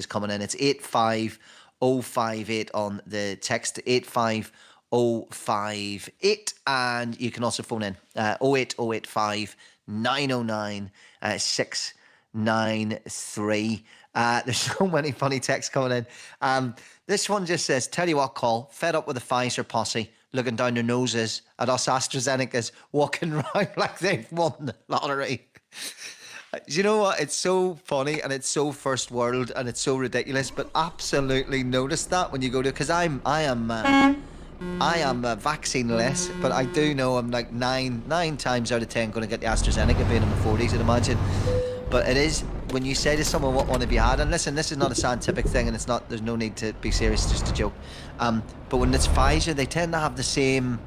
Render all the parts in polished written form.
is coming in. It's 85058 on the text, 85058, and you can also phone in 08085 909 693. There's so many funny texts coming in. This one just says, tell you what, call, fed up with the Pfizer posse looking down their noses at us AstraZenecas walking around like they've won the lottery. Do you know what? It's so funny and it's so first world and it's so ridiculous, but absolutely notice that when you go to, because I am vaccine-less, but I do know I'm like nine times out of 10 going to get the AstraZeneca, being in my 40s, I'd imagine. But it is, when you say to someone, what one have you had? And listen, this is not a scientific thing, and it's not, there's no need to be serious, it's just a joke. But when it's Pfizer, they tend to have the same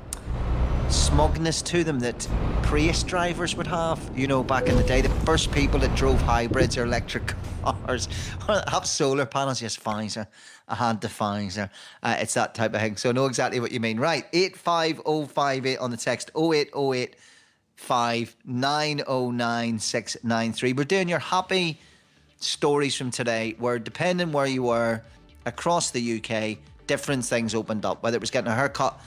smugness to them that Prius drivers would have, you know, back in the day. The first people that drove hybrids or electric cars or have solar panels. Yes, Pfizer. I had the Pfizer. It's that type of thing. So I know exactly what you mean. Right, 85058 on the text, 0808 909 693. We're doing your happy stories from today, where depending where you were across the UK, different things opened up, whether it was getting a haircut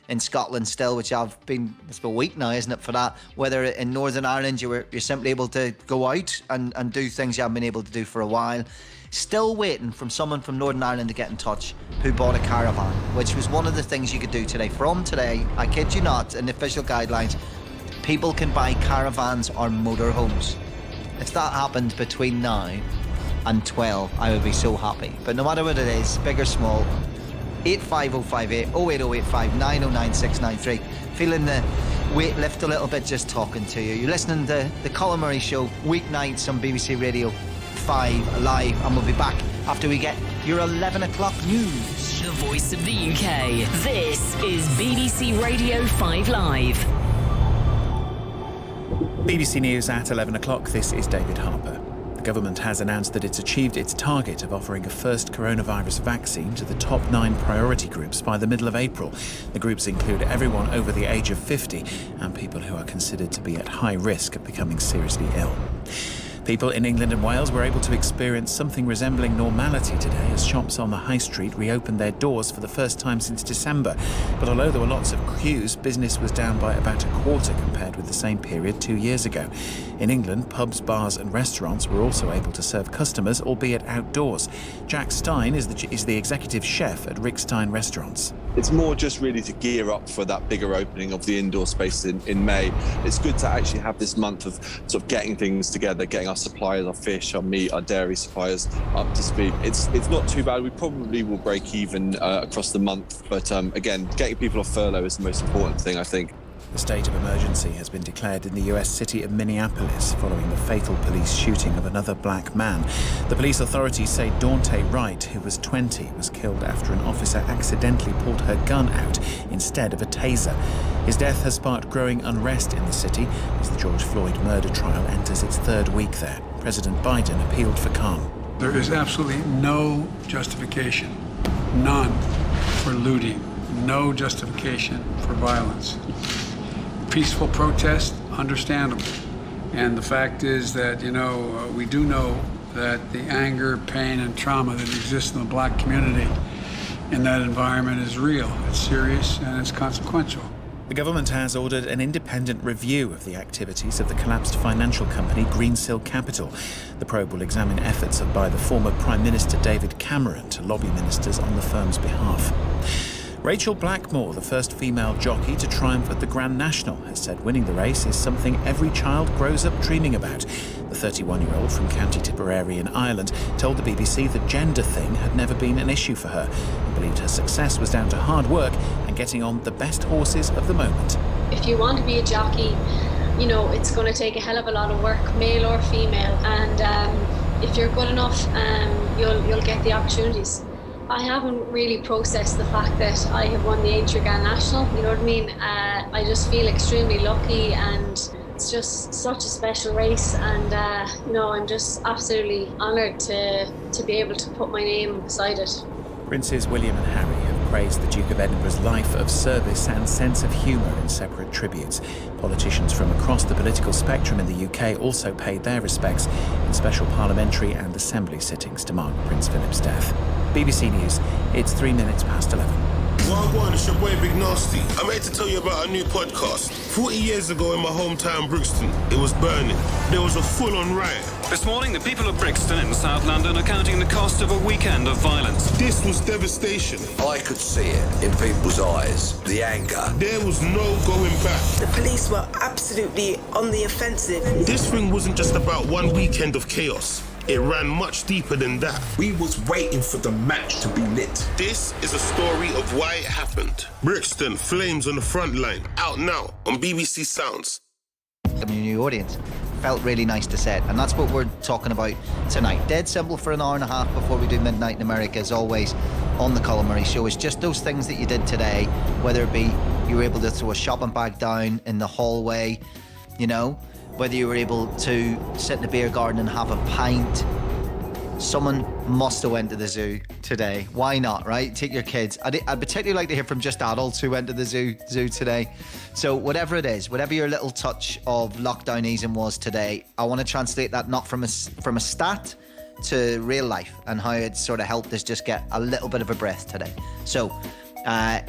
in Scotland still, which I've been, it's been a week now, isn't it, for that? Whether in Northern Ireland you're simply able to go out and do things you haven't been able to do for a while. Still waiting from someone from Northern Ireland to get in touch who bought a caravan, which was one of the things you could do today. From today, I kid you not, in the official guidelines, people can buy caravans or motorhomes. If that happened between now and 12, I would be so happy. But no matter what it is, big or small, 85058 08085 909 693. Feeling the weight lift a little bit just talking to you. You're listening to the Colin Murray Show, weeknights on BBC Radio 5 Live, and we'll be back after we get your 11 o'clock news. The voice of the UK. This is BBC Radio 5 Live. BBC News at 11 o'clock. This is David Harper. The government has announced that it's achieved its target of offering a first coronavirus vaccine to the top 9 priority groups by the middle of April. The groups include everyone over the age of 50 and people who are considered to be at high risk of becoming seriously ill. People in England and Wales were able to experience something resembling normality today as shops on the high street reopened their doors for the first time since December. But although there were lots of queues, business was down by about a quarter compared with the same period 2 years ago. In England, pubs, bars and restaurants were also able to serve customers, albeit outdoors. Jack Stein is the executive chef at Rick Stein Restaurants. It's more just really to gear up for that bigger opening of the indoor space in May. It's good to actually have this month of sort of getting things together, getting our suppliers, our fish, our meat, our dairy suppliers up to speed. It's not too bad. We probably will break even across the month, but again, getting people off furlough is the most important thing, I think. The state of emergency has been declared in the US city of Minneapolis following the fatal police shooting of another black man. The police authorities say Daunte Wright, who was 20, was killed after an officer accidentally pulled her gun out instead of a taser. His death has sparked growing unrest in the city as the George Floyd murder trial enters its 3rd week there. President Biden appealed for calm. There is absolutely no justification, none, for looting, no justification for violence. Peaceful protest, understandable. And the fact is that, we do know that the anger, pain, and trauma that exists in the black community in that environment is real, it's serious, and it's consequential. The government has ordered an independent review of the activities of the collapsed financial company Greensill Capital. The probe will examine efforts by the former Prime Minister David Cameron to lobby ministers on the firm's behalf. Rachel Blackmore, the first female jockey to triumph at the Grand National, has said winning the race is something every child grows up dreaming about. The 31-year-old from County Tipperary in Ireland told the BBC the gender thing had never been an issue for her and believed her success was down to hard work and getting on the best horses of the moment. If you want to be a jockey, it's going to take a hell of a lot of work, male or female, and if you're good enough, you'll get the opportunities. I haven't really processed the fact that I have won the Aintree Grand National, you know what I mean? I just feel extremely lucky, and it's just such a special race, and I'm just absolutely honoured to be able to put my name beside it. Princes William and Harry have praised the Duke of Edinburgh's life of service and sense of humour in separate tributes. Politicians from across the political spectrum in the UK also paid their respects in special parliamentary and assembly sittings to mark Prince Philip's death. BBC News, it's 3 minutes past 11. Wagwan, it's your boy Big Nasty. I'm here to tell you about a new podcast. 40 years ago in my hometown Brixton, it was burning. There was a full-on riot. This morning, the people of Brixton in South London are counting the cost of a weekend of violence. This was devastation. I could see it in people's eyes, the anger. There was no going back. The police were absolutely on the offensive. This thing wasn't just about one weekend of chaos. It ran much deeper than that. We was waiting for the match to be lit. This is a story of why it happened. Brixton, Flames on the Front Line. Out now on BBC Sounds. A new audience. Felt really nice to set, and that's what we're talking about tonight. Dead simple for an hour and a half before we do Midnight in America, as always, on the Colin Murray Show. It's just those things that you did today, whether it be you were able to throw a shopping bag down in the hallway, you know, whether you were able to sit in the beer garden and have a pint. Someone must have went to the zoo today. Why not, right? Take your kids. I'd particularly like to hear from just adults who went to the zoo today. So whatever it is, whatever your little touch of lockdown easing was today, I want to translate that not from a stat to real life and how it sort of helped us just get a little bit of a breath today. So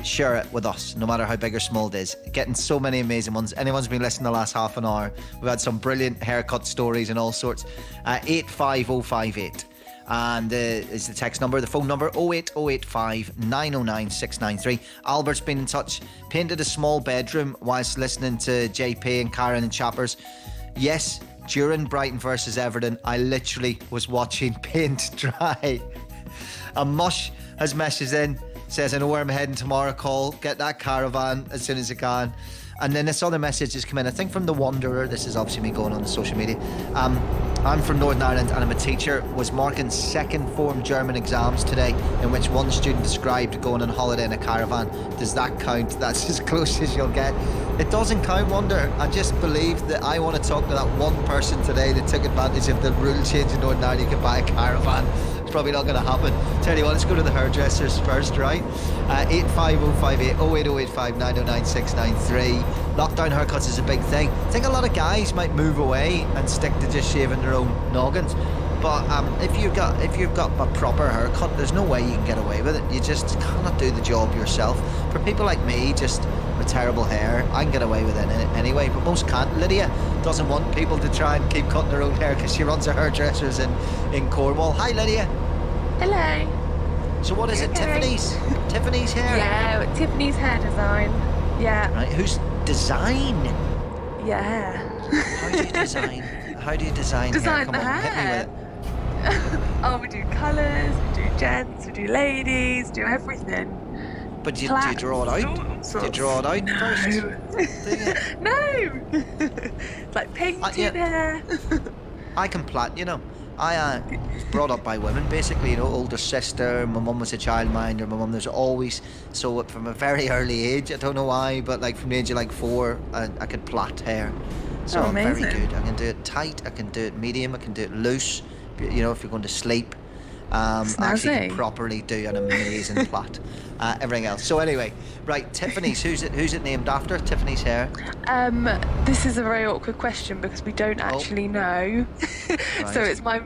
share it with us, no matter how big or small it is. Getting so many amazing ones. Anyone's been listening the last half an hour, we've had some brilliant haircut stories and all sorts. 85058 and is the text number. The phone number 08085 909 693. Albert's been in touch. Painted a small bedroom whilst listening to JP and Karen and Chappers. Yes, during Brighton versus Everton, I literally was watching paint dry. And Mush has messaged in, says, I know where I'm heading tomorrow, call, get that caravan as soon as I can. And then this other message has come in, I think from The Wanderer. This is obviously me going on the social media. I'm from Northern Ireland and I'm a teacher. Was marking second form German exams today, in which one student described going on holiday in a caravan. Does that count? That's as close as you'll get. It doesn't count, Wonder. I just believe that I want to talk to that one person today that took advantage of the rule change in Northern Ireland. You could buy a caravan. It's probably not going to happen. Tell you what, let's go to the hairdressers first, right? 85058 08085 909 693. Lockdown haircuts is a big thing. I think a lot of guys might move away and stick to just shaving their own noggins. But if you've got a proper haircut, there's no way you can get away with it. You just cannot do the job yourself. For people like me, just with terrible hair, I can get away with it anyway, but most can't. Lydia doesn't want people to try and keep cutting their own hair because she runs her hairdressers in Cornwall. Hi, Lydia. Hello. So what is it, okay? Tiffany's? Tiffany's hair? Yeah, Tiffany's hair design. Yeah. Right, who's design? Yeah. How do you design? How do you design hair? Come on, hit me with it. Oh, we do colours, we do gents, we do ladies, do everything. But do you draw it out? Do you draw it out first? No. It's like painted hair. I can plait, you know. I was brought up by women, basically, you know, older sister. My mum was a childminder. My mum was always, so from a very early age, I don't know why, but like from the age of like 4, I could plait hair. So I'm very good. I can do it tight, I can do it medium, I can do it loose, you know, if you're going to sleep. I actually can properly do an amazing plait. Everything else. So anyway, right, Tiffany's, who's it named after? Tiffany's hair? This is a very awkward question because we don't actually know. Right. So it's my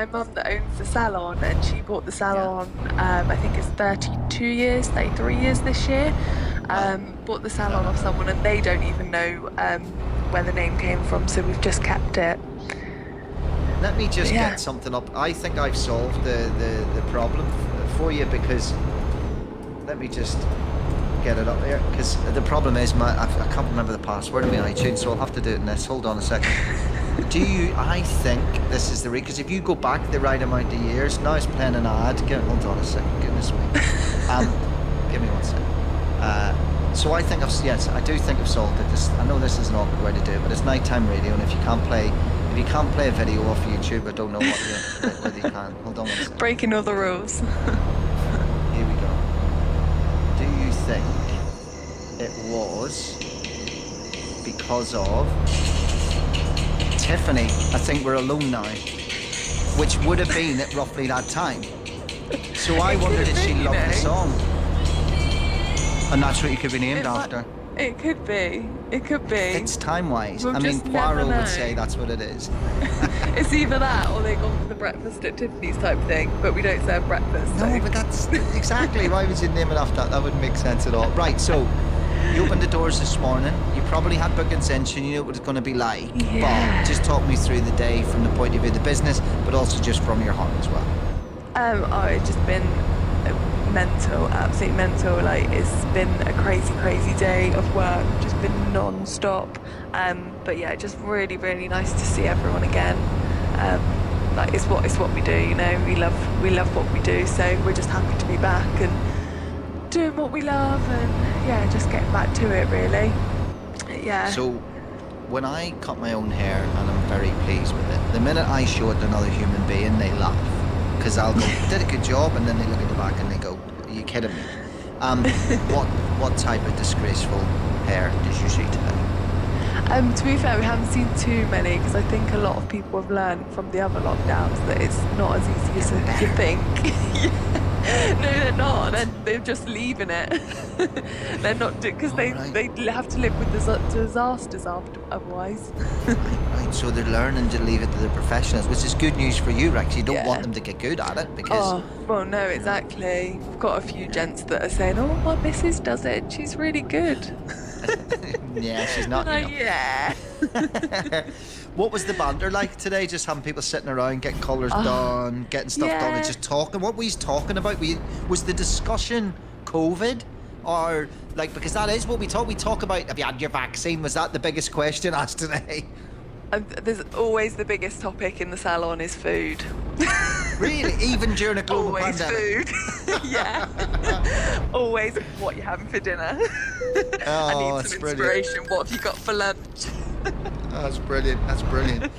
mum that owns the salon, and she bought the salon, I think it's 33 years this year. Bought the salon off someone, and they don't even know where the name came from, so we've just kept it. Let me just get something up. I think I've solved the problem for you, because let me just get it up here, because the problem is I can't remember the password of my iTunes, so I'll have to do it in this. Hold on a second. I think this is the because if you go back the right amount of years, now it's playing an ad. Hold on a second, goodness me. Give me 1 second. So I think I do think I've solved it. I know this is an awkward way to do it, but it's nighttime radio, and if you can't play a video off YouTube, I don't know whether you can. Hold on 1 second. Breaking all the rules. Here we go. Do you think it was because of Tiffany? I think we're alone now, which would have been at roughly that time. So I wondered if she loved the song. And that's what you could be named after. It could be. It could be. It's time-wise. We'll I mean, just never Poirot know. would say that's what it is. It's either that or they gone for the breakfast at Tiffany's type thing, but we don't serve breakfast. No, so. but that's exactly. Why would you name it after that? That wouldn't make sense at all. Right, so you opened the doors this morning. You probably had bookings in, so you knew what it was going to be like. Yeah. But just talk me through the day from the point of view of the business, but also just from your heart as well. It's just been mental, absolutely mental. Like, it's been a crazy day of work, just been non-stop. But yeah, just really nice to see everyone again. Like, it's what we do, you know. We love what we do, so we're just happy to be back and doing what we love, and yeah, just getting back to it, really. Yeah. So when I cut my own hair, and I'm very pleased with it, the minute I show it to another human being, they laugh. Because I'll go, I did a good job, and then they look at the back and they go, are you kidding me? What type of disgraceful hair did you see today? To be fair, we haven't seen too many, because I think a lot of people have learned from the other lockdowns that it's not as easy as you think. No, they're not. They're just leaving it. They're not, because they have to live with disasters after otherwise. Right, so they're learning to leave it to the professionals, which is good news for you, Rex. You don't want them to get good at it, because... Oh, well, no, exactly. We've got a few gents that are saying, oh, my missus does it, she's really good. Yeah, she's not. Like, yeah. What was the banter like today? Just having people sitting around, getting colours done, getting stuff done, and just talking. What were you talking about? Was the discussion COVID? Or, like, because that is what we talk. We talk about, have you had your vaccine? Was that the biggest question asked today? There's always the biggest topic in the salon is food. Really? Even during a global always pandemic? Food. Yeah. Always what you're having for dinner. Oh, I need that's some brilliant. inspiration. What have you got for lunch? That's brilliant. That's brilliant.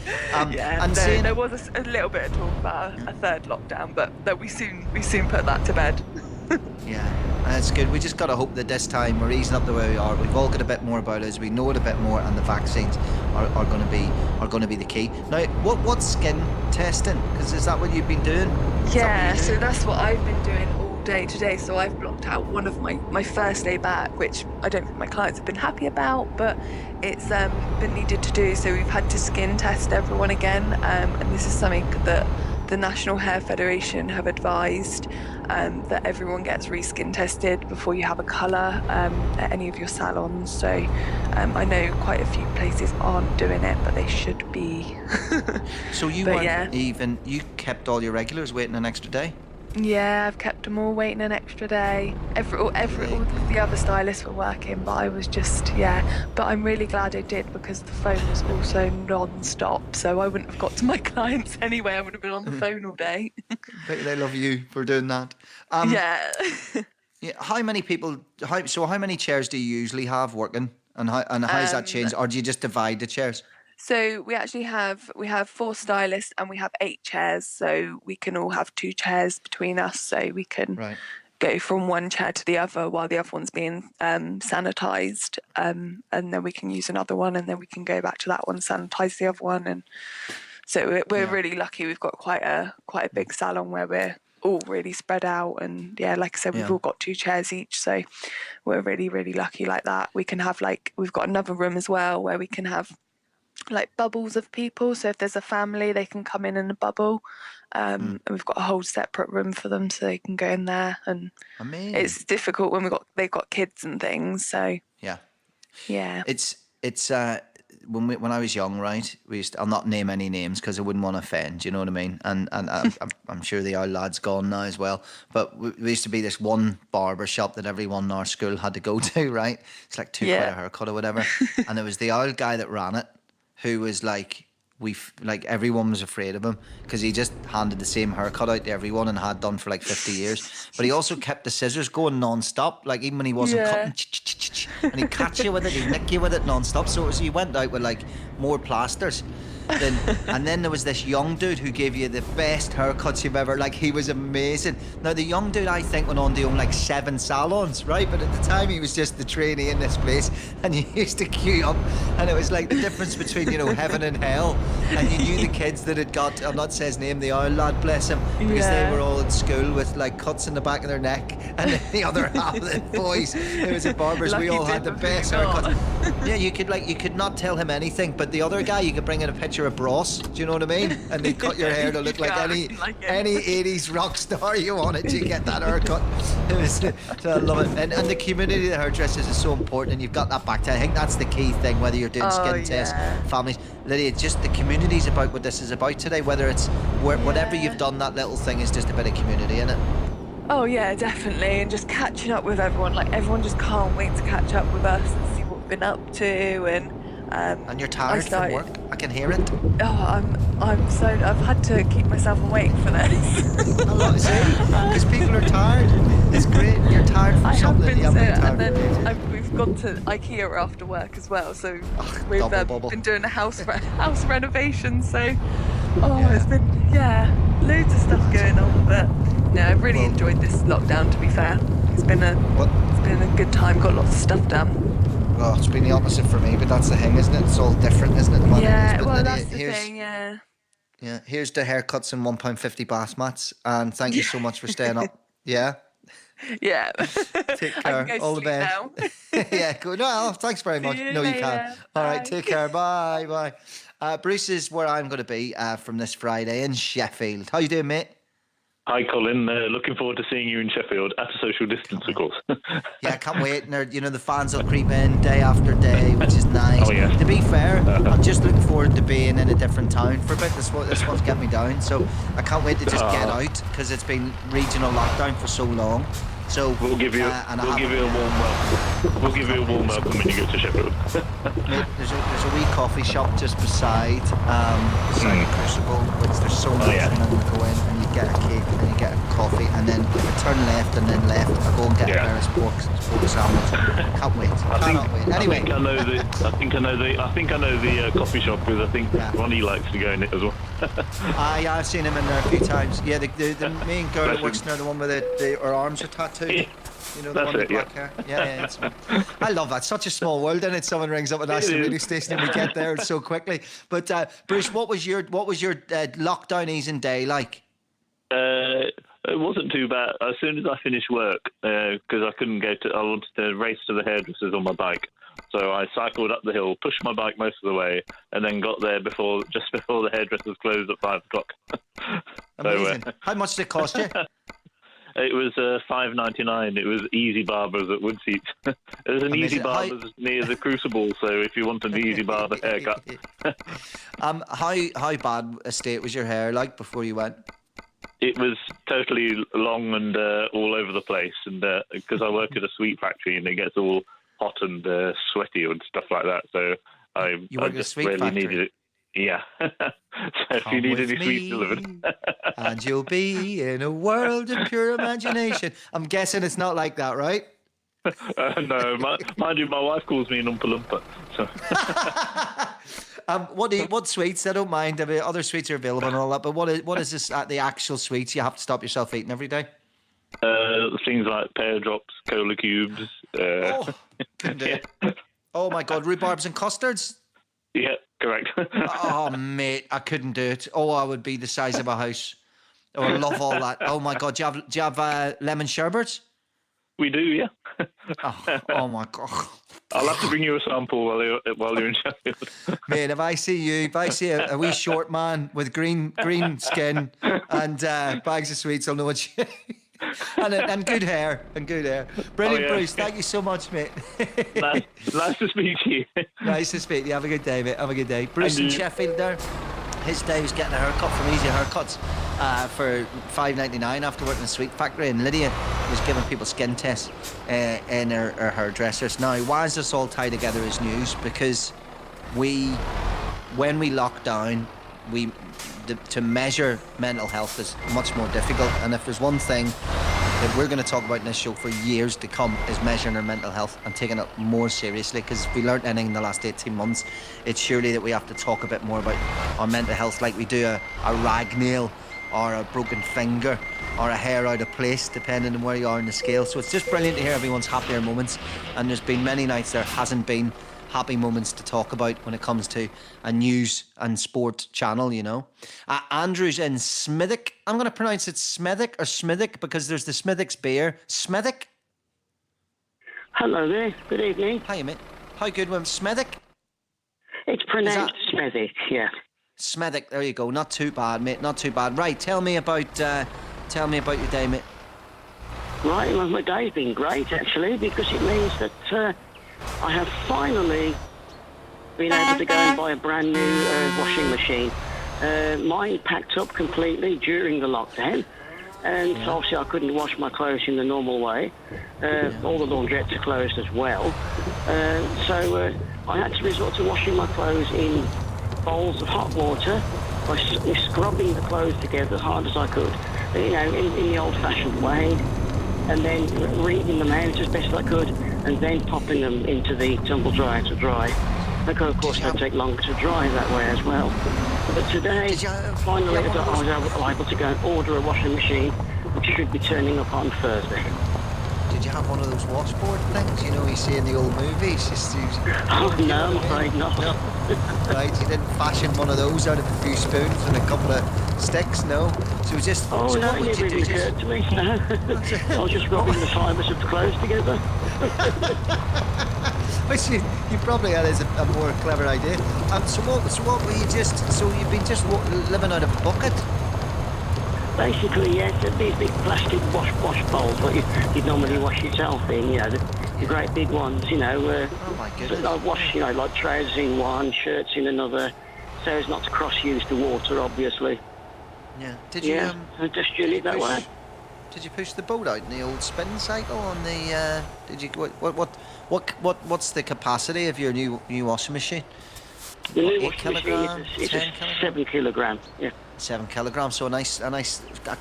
Yeah, and there was a little bit of talk about a third lockdown, but we soon put that to bed. Yeah, that's good. We just got to hope that this time we're easing up the way we are. We've all got a bit more about us. We know it a bit more, and the vaccines are going to be the key. Now, what's skin testing? Because is that what you've been doing? Yeah, so that's what I've been doing all day today. So I've blocked out one of my first day back, which I don't think my clients have been happy about, but it's been needed to do. So we've had to skin test everyone again, and this is something that the National Hair Federation have advised, that everyone gets reskin tested before you have a colour at any of your salons. So I know quite a few places aren't doing it, but they should be. So you you kept all your regulars waiting an extra day? Yeah, I've kept them all waiting an extra day. All the other stylists were working, but I was just, But I'm really glad I did, because the phone was also non-stop, so I wouldn't have got to my clients anyway. I would have been on the phone all day. They love you for doing that. Yeah. Yeah. How many people? How many chairs do you usually have working, and how's that changed, or do you just divide the chairs? So we actually have 4 stylists and we have 8 chairs, so we can all have 2 chairs between us, so we can go from one chair to the other while the other one's being sanitised, and then we can use another one, and then we can go back to that one, sanitise the other one, and so we're really lucky. We've got quite a big salon where we're all really spread out, and like I said, we've all got 2 chairs each, so we're really lucky like that. We can have we've got another room as well where we can have bubbles of people, so if there's a family they can come in a bubble, and we've got a whole separate room for them so they can go in there, and it's difficult when they've got kids and things, so it's when I was young, right, I'll not name any names because I wouldn't want to offend, you know what I mean, and I'm sure the old lad's gone now as well, but we used to be this one barber shop that everyone in our school had to go to, right? It's like quid a haircut or whatever, and there was the old guy that ran it, who was everyone was afraid of him because he just handed the same haircut out to everyone and had done for 50 years. But he also kept the scissors going non-stop, even when he wasn't cutting, and he'd catch you with it, he'd nick you with it non-stop. So he went out with more plasters. And then there was this young dude who gave you the best haircuts you've ever. Like, he was amazing. Now, the young dude, I think, went on to own like 7 salons, right? But at the time, he was just the trainee in this place, and you used to queue up, and it was like the difference between, you know, heaven and hell. And you knew the kids that had got, I'll not say his name, the owl lad, bless him, because they were all at school with like cuts in the back of their neck, and then the other half of the boys, it was at barbers, we all had the best haircuts. Yeah, you could not tell him anything, but the other guy, you could bring in a picture of Bros, do you know what I mean? And they cut your hair to look like any 80s rock star you wanted to get that haircut. It was, so I love it. And the community of the hairdressers is so important, and you've got that back to, I think that's the key thing, whether you're doing skin tests, families. Lydia, just the community's about what this is about today, whether it's whatever you've done, that little thing is just a bit of community in it. Oh yeah, definitely, and just catching up with everyone. Like, everyone just can't wait to catch up with us and see what we've been up to. And you're tired from work. I can hear it. Oh, I've had to keep myself awake for this. A lot, see, because people are tired. It's great. You're tired from something. And then we've gone to IKEA after work as well. So we've been doing a house renovation. So it's been loads of stuff going on. But no, I've really enjoyed this lockdown. To be fair, it's been a good time. Got lots of stuff done. Oh, it's been the opposite for me, but that's the thing, isn't it? It's all different, isn't it? Yeah, well, that's the thing, yeah. Yeah, here's the haircuts and £1.50 bath mats, and thank you so much for staying up. Yeah? Yeah. Take care. All the best. Yeah, cool. No, thanks very much. No, you can't. All right, take care. Bye. Bruce is where I'm going to be from this Friday in Sheffield. How you doing, mate? Hi, Colin. Looking forward to seeing you in Sheffield at a social distance, of course. Yeah, I can't wait. And you know, the fans will creep in day after day, which is nice. Oh, yeah. To be fair, I'm just looking forward to being in a different town for a bit. This one's get me down, so I can't wait to just get out, because it's been regional lockdown for so long. So we'll give you a warm welcome. We'll give you a warm welcome when you go to Sheffield. Mate, there's a wee coffee shop just beside Crucible, which there's so much, and I'm gonna go in and you get a cake and you get a coffee, and then I turn left and then left. I go and get a Paris pork sandwich. Can't wait. Cannot wait. Anyway, I think I know the coffee shop, because I think Ronnie likes to go in it as well. Yeah, I've seen him in there a few times. Yeah, the main girl that works in there, the one with her arms are tattooed. You know, the one with black hair. Yeah. I love that. Such a small world, and someone rings up and asks the radio station, and we get there so quickly. But Bruce, what was your lockdown easing day like? It wasn't too bad. As soon as I finished work, because I wanted to race to the hairdressers on my bike. So I cycled up the hill, pushed my bike most of the way, and then got there just before the hairdressers closed at 5 o'clock. Amazing. How much did it cost you? It was $5.99. It was Easy Barbers at Woodseats. There's an Easy Barbers near the Crucible, so if you want an Easy Barber haircut. How bad a state was your hair like before you went? It was totally long and all over the place, and because I work at a sweet factory and it gets all hot and sweaty and stuff like that, so I just really needed it. Yeah. So if you need any sweets delivered. And you'll be in a world of pure imagination. I'm guessing it's not like that, right? No, mind you, my wife calls me an Oompa Loompa. So. What sweets? I don't mind. I mean, other sweets are available and all that, but what is this the actual sweets you have to stop yourself eating every day? Things like pear drops, cola cubes. Oh my God, rhubarbs and custards? Yeah, correct. Oh, mate, I couldn't do it. Oh, I would be the size of a house. Oh, I love all that. Oh my God, do you have lemon sherbet? We do, yeah. Oh my God. I'll have to bring you a sample while you're in Sheffield. Mate, if I see a wee short man with green skin and bags of sweets, I'll know what you... and good hair. Brilliant, Bruce. Thank you so much, mate. Nice to speak to you. Nice to speak to you. Have a good day, mate. Have a good day. Bruce in Sheffield there. His day was getting a haircut from Easy Haircuts for $5.99 after working in a sweet factory, and Lydia was giving people skin tests in her hairdressers. Now, why is this all tied together as news? Because when we locked down, to measure mental health is much more difficult, and if there's one thing that we're going to talk about in this show for years to come is measuring our mental health and taking it more seriously, because if we learnt anything in the last 18 months, it's surely that we have to talk a bit more about our mental health, like we do a rag nail or a broken finger or a hair out of place, depending on where you are in the scale. So it's just brilliant to hear everyone's happier moments, and there's been many nights there hasn't been happy moments to talk about when it comes to a news and sport channel, you know. Andrew's in Smithick. I'm going to pronounce it Smithick or Smithick because there's the Smithick's beer. Smithick? Hello there. Good evening. Hiya, mate. How good was Smithick? It's pronounced Smithick, yeah. Smithick, there you go. Not too bad, mate. Not too bad. Right, tell me about your day, mate. Right, well, my day's been great, actually, because it means that I have finally been able to go and buy a brand new washing machine. Mine packed up completely during the lockdown, and so obviously I couldn't wash my clothes in the normal way. All the laundrettes are closed as well. So I had to resort to washing my clothes in bowls of hot water by scrubbing the clothes together as hard as I could, you know, in the old-fashioned way, and then wringing them out as best I could, and then popping them into the tumble dryer to dry. Because of course they take longer to dry that way as well. But today, finally, I was able to go and order a washing machine, which should be turning up on Thursday. Did you have one of those washboard things, you know, you see in the old movies? Oh, no, I'm afraid not. No. Right, you didn't fashion one of those out of a few spoons and a couple of sticks, no? So it was just... Oh, so no, what would it you didn't do? occur to me, no. I was just rubbing the fibres of the clothes together. Which you probably had as a more clever idea. So what were you just... So you've been just living out of a bucket? Basically, yes, these big plastic wash bowls, what you'd normally wash yourself in, you know, the great big ones, you know. Oh my goodness. I wash, you know, like trousers in one, shirts in another, so as not to cross-use the water, obviously. Yeah. Did you? Just doing it that way. Did you push the boat out in the old spin cycle on the? Did you? What's the capacity of your new washing machine? The new washing machine is 7 kilograms. Yeah. 7 kilograms, so a nice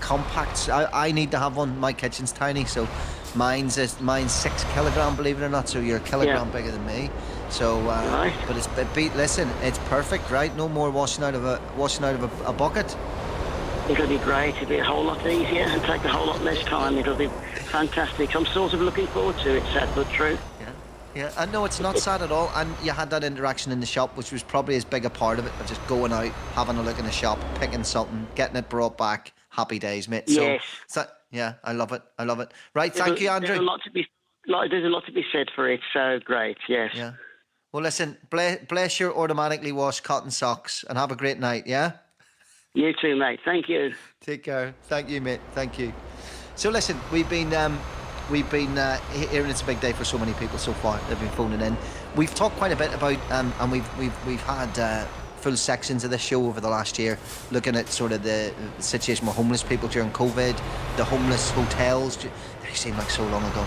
compact. I need to have one. My kitchen's tiny, so mine's 6 kilogram, believe it or not. So you're a kilogram bigger than me. So, right. But listen, it's perfect, right? No more washing out of a bucket. It'll be great. It'll be a whole lot easier and take a whole lot less time. It'll be fantastic. I'm sort of looking forward to it. Sad but true. Yeah, and no, it's not sad at all. And you had that interaction in the shop, which was probably as big a part of it, of just going out, having a look in the shop, picking something, getting it brought back. Happy days, mate. Yes. So yeah, I love it. Right, thank you, Andrew. There's a lot to be said for it. So great, yes. Yeah. Well, listen, bless your automatically washed cotton socks, and have a great night. Yeah. You too, mate. Thank you. Take care. Thank you, mate. Thank you. So listen, we've been hearing it's a big day for so many people so far. They've been phoning in. We've talked quite a bit about and we've had full sections of this show over the last year looking at sort of the situation with homeless people during COVID, the homeless hotels. They seem like so long ago.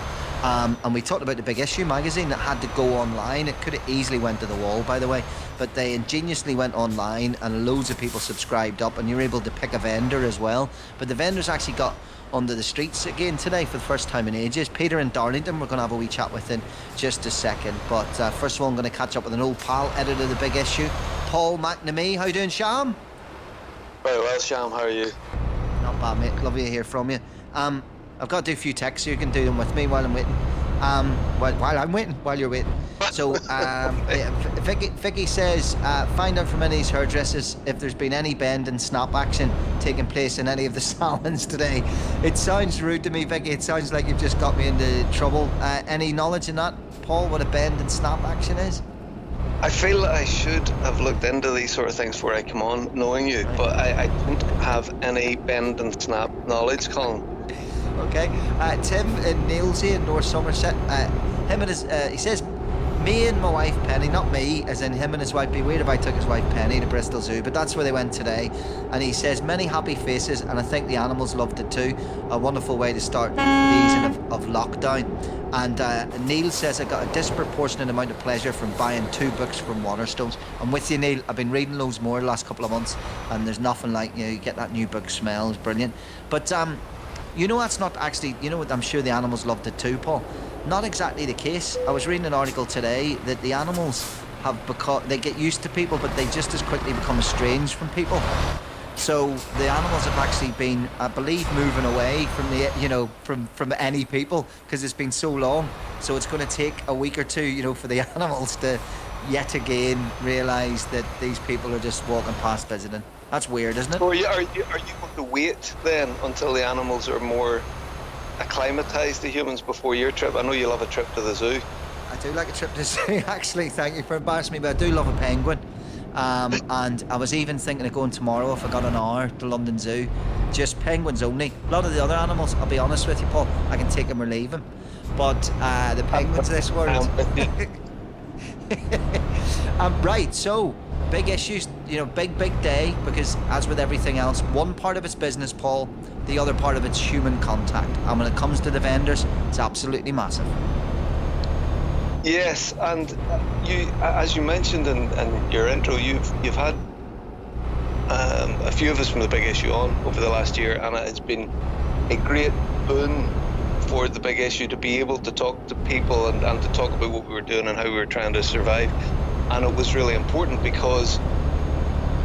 And we talked about the Big Issue magazine that had to go online. It could have easily went to the wall, by the way, but they ingeniously went online and loads of people subscribed up, and you're able to pick a vendor as well. But the vendors actually got onto the streets again today for the first time in ages. Peter in Darlington we're going to have a wee chat with in just a second, but first of all I'm going to catch up with an old pal, editor of the Big Issue, Paul McNamee. How you doing, Sham? Very well, Sham, how are you? Not bad, mate. Lovely to hear from you. I've got to do a few texts so you can do them with me while I'm waiting. While you're waiting. So Vicky says, find out from any of these hairdressers if there's been any bend and snap action taking place in any of the salons today. It sounds rude to me, Vicky. It sounds like you've just got me into trouble. Any knowledge in that, Paul, what a bend and snap action is? I feel I should have looked into these sort of things before I come on, knowing you, but I don't have any bend and snap knowledge, Colin. Okay. Tim in Nailsea in North Somerset. Him and his, he says, me and my wife Penny, not me, as in him and his wife. Be weird if I took his wife Penny to Bristol Zoo, but that's where they went today. And he says, many happy faces, and I think the animals loved it too. A wonderful way to start the season of lockdown. And Neil says, I got a disproportionate amount of pleasure from buying 2 books from Waterstones. I'm with you, Neil. I've been reading loads more the last couple of months, and there's nothing like, you get that new book smell. It's brilliant. But that's not actually, I'm sure the animals loved it too, Paul. Not exactly the case. I was reading an article today that the animals they get used to people, but they just as quickly become estranged from people. So the animals have actually been, I believe, moving away from the, from any people, because it's been so long. So it's going to take a week or two, for the animals to yet again realise that these people are just walking past visiting. That's weird, isn't it? So are you going to wait then until the animals are more acclimatised to humans before your trip? I know you love a trip to the zoo. I do like a trip to the zoo, actually. Thank you for embarrassing me, but I do love a penguin. And I was even thinking of going tomorrow if I got an hour to London Zoo. Just penguins only. A lot of the other animals, I'll be honest with you, Paul, I can take them or leave them. But the penguins this world. Right, so big issues, big day, because as with everything else, one part of it's business, Paul, the other part of it's human contact. And when it comes to the vendors, it's absolutely massive. Yes, and you, as you mentioned in your intro, you've had a few of us from the Big Issue on over the last year, and it's been a great boon for the Big Issue to be able to talk to people and to talk about what we were doing and how we were trying to survive. And it was really important because,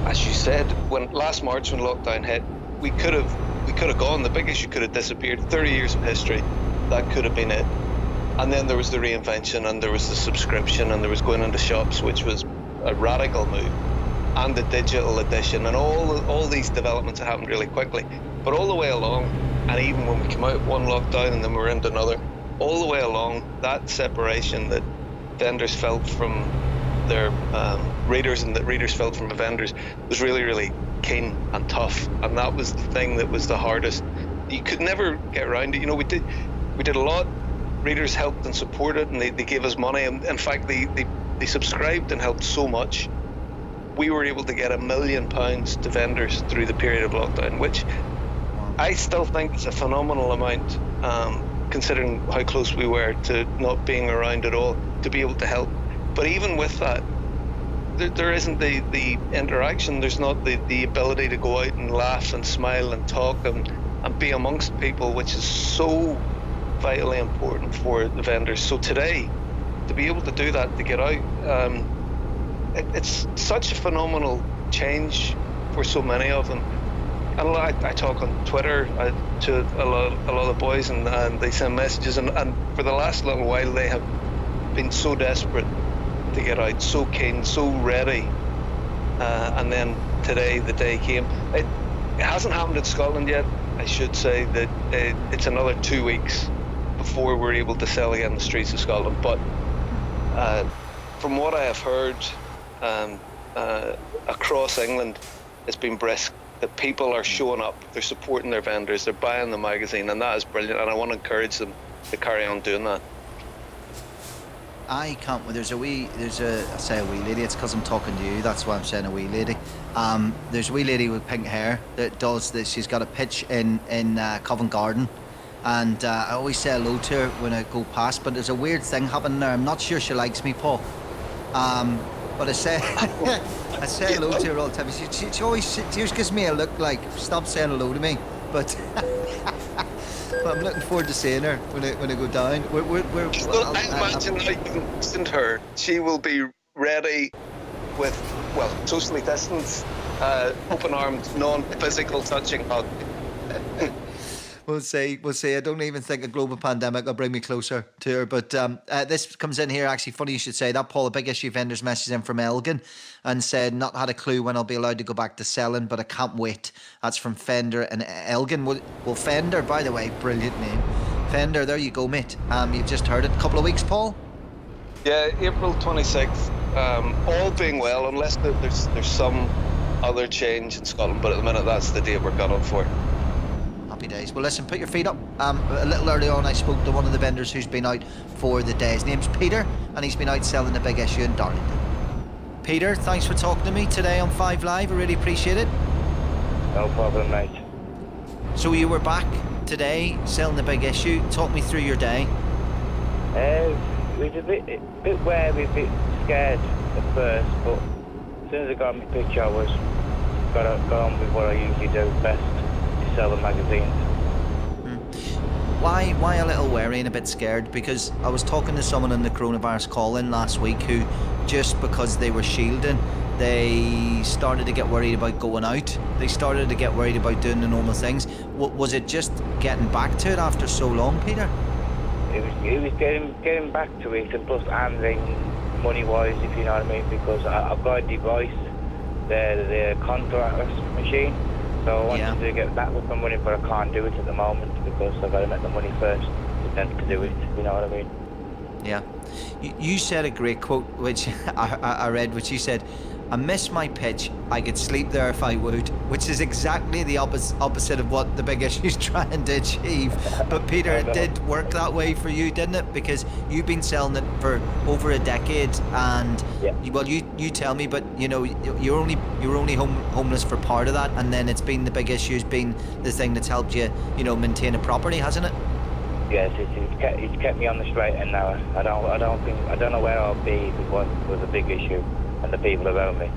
as you said, last March when lockdown hit, we could have gone. The Big Issue could have disappeared. 30 years of history, that could have been it. And then there was the reinvention, and there was the subscription, and there was going into shops, which was a radical move, and the digital edition, and all these developments that happened really quickly. But all the way along, and even when we came out of one lockdown and then we were into another, all the way along, that separation that vendors felt from their readers and that readers felt from the vendors was really, really keen and tough. And that was the thing that was the hardest. You could never get around it. We did a lot. Readers helped and supported, and they gave us money. And in fact, they subscribed and helped so much. We were able to get £1 million to vendors through the period of lockdown, which I still think is a phenomenal amount, considering how close we were to not being around at all, to be able to help. But even with that, there isn't the interaction. There's not the ability to go out and laugh and smile and talk and be amongst people, which is so vitally important for the vendors. So today, to be able to do that, to get out, it's such a phenomenal change for so many of them. And I talk on Twitter to a lot of boys, and they send messages, and for the last little while they have been so desperate to get out, so keen, so ready, and then today the day came. It hasn't happened in Scotland yet. I should say that it's another 2 weeks before we're able to sell again in the streets of Scotland. But from what I have heard across England, it's been brisk. That people are showing up, they're supporting their vendors, they're buying the magazine, and that is brilliant. And I want to encourage them to carry on doing that. I can't. I say a wee lady. It's because I'm talking to you. That's why I'm saying a wee lady. There's a wee lady with pink hair that does this. She's got a pitch in Covent Garden. And I always say hello to her when I go past, but there's a weird thing happening there. I'm not sure she likes me, Paul. But I say hello to her all the time. She always gives me a look like, stop saying hello to me. But I'm looking forward to seeing her when I go down. I imagine how you can listen to her. She will be ready with, socially distanced, open-armed, non-physical touching hug. We'll see. I don't even think a global pandemic will bring me closer to her. But this comes in here, actually, funny you should say that, Paul. A Big Issue vendors messaged in from Elgin and said, not had a clue when I'll be allowed to go back to selling, but I can't wait. That's from Fender and Elgin. Well, Fender, by the way, brilliant name. Fender, there you go, mate. You've just heard it. A couple of weeks, Paul? Yeah, April 26th. All being well, unless there's some other change in Scotland. But at the minute, that's the date we're got up for. Happy days. Well, listen, put your feet up. A little early on, I spoke to one of the vendors who's been out for the day. His name's Peter, and he's been out selling the Big Issue in Darlington. Peter, thanks for talking to me today on 5 Live. I really appreciate it. No problem, mate. So you were back today selling the Big Issue. Talk me through your day. It was a bit wary, a bit scared at first, but as soon as I got my picture, I got on with what I usually do best. Sell the magazines. why a little wary and a bit scared? Because I was talking to someone in the coronavirus call-in last week who, just because they were shielding, they started to get worried about going out. They started to get worried about doing the normal things. Was it just getting back to it after so long, Peter? It was getting back to it, and plus handling money-wise, if you know what I mean, because I've got a device, the contactless machine, so I wanted to get that with my money, but I can't do it at the moment because I've got to make the money first then to do it, you know what I mean? Yeah. You said a great quote, which I read, which you said, "I miss my pitch. I could sleep there if I would," which is exactly the opposite of what the big issue's trying to achieve. But Peter, it did work that way for you, didn't it? Because you've been selling it for over a decade, and well, you tell me, but you know, you're only homeless for part of that, and then it's been the big issue's been the thing that's helped you, you know, maintain a property, hasn't it? Yes, it's kept me on the straight and narrow. I don't know where I'll be if it was a big issue and the people around me.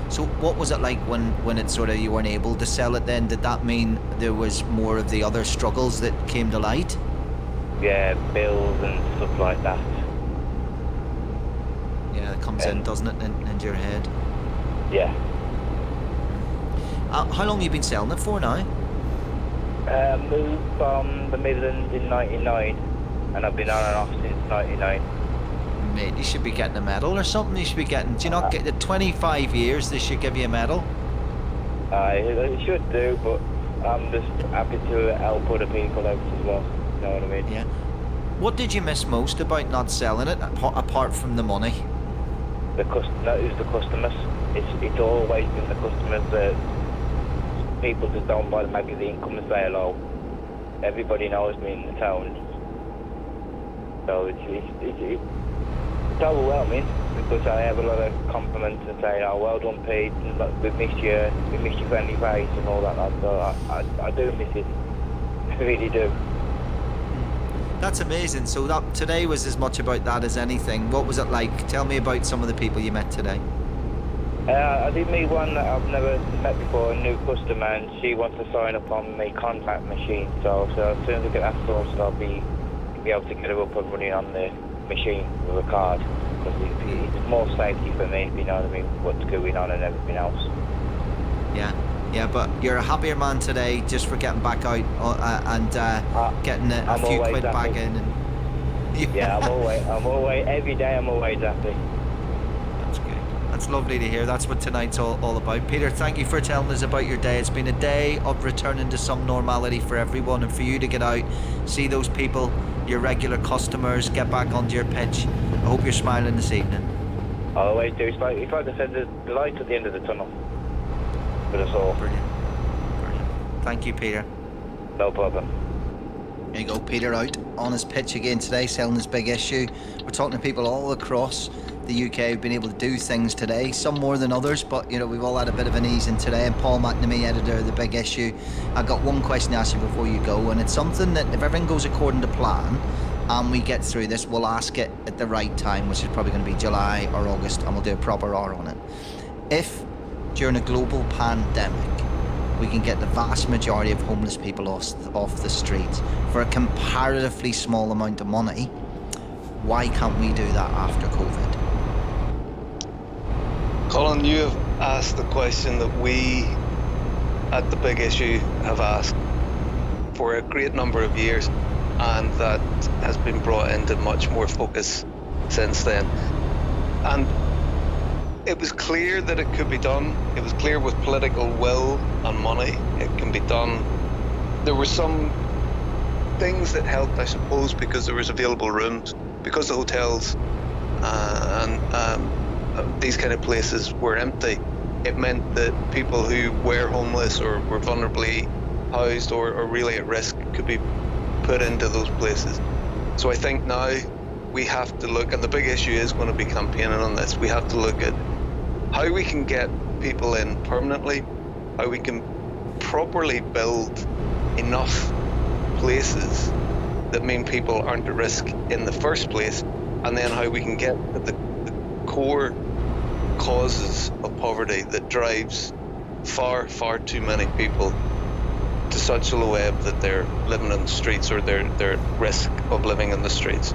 So what was it like when it sort of you weren't able to sell it then? Did that mean there was more of the other struggles that came to light? Yeah, bills and stuff like that. Yeah, it comes in, doesn't it, into your head? Yeah. How long have you been selling it for now? Moved from the Midlands in 99, and I've been on and off since 99. Mate, you should be getting a medal or something. You should be getting. Do you not get the 25 years? They should give you a medal. I should do, but I'm just happy to help other people out as well. You know what I mean? Yeah. What did you miss most about not selling it, apart from the money? It was the customers. It's always been the customers that people just don't buy the magazine, come and say hello. Everybody knows me in the town. So it's overwhelming because I have a lot of compliments and saying, "Oh, well done, Pete, we missed your friendly face and all that." So I do miss it. I really do. That's amazing. So that today was as much about that as anything. What was it like? Tell me about some of the people you met today. I did meet one that I've never met before, a new customer, and she wants to sign up on the contact machine. So as soon as I get that sorted, I'll be able to get her up and running on the machine with a card, because it's more safety for me, if you know what I mean, what's going on and everything else. Yeah, but you're a happier man today just for getting back out and getting a few quid back in. And I'm always every day I'm always happy. That's good. That's lovely to hear. That's what tonight's all about. Peter, thank you for telling us about your day. It's been a day of returning to some normality for everyone, and for you to get out, see those people, your regular customers, get back onto your pitch. I hope you're smiling this evening. I always do. It's like I said, the light at the end of the tunnel for us all. Brilliant. Thank you, Peter. No problem. There you go, Peter out on his pitch again today, selling his big issue. We're talking to people all across the UK who've been able to do things today, some more than others, but you know, we've all had a bit of an ease in today. And Paul McNamee, editor of the Big Issue, I got one question to ask you before you go, and it's something that if everything goes according to plan and we get through this, we'll ask it at the right time, which is probably going to be July or August, and we'll do a proper R on it. If during a global pandemic we can get the vast majority of homeless people off the streets for a comparatively small amount of money, why can't we do that after COVID? Colin, you have asked the question that we at the Big Issue have asked for a great number of years, and that has been brought into much more focus since then. And it was clear that it could be done. It was clear with political will and money it can be done. There were some things that helped, I suppose, because there was available rooms, because the hotels and these kind of places were empty. It meant that people who were homeless or were vulnerably housed or really at risk could be put into those places. So I think now we have to look, and the Big Issue is going to be campaigning on this, we have to look at how we can get people in permanently, how we can properly build enough places that mean people aren't at risk in the first place, and then how we can get at the core causes of poverty that drives far, far too many people to such a low ebb that they're living in the streets, or they're at risk of living in the streets.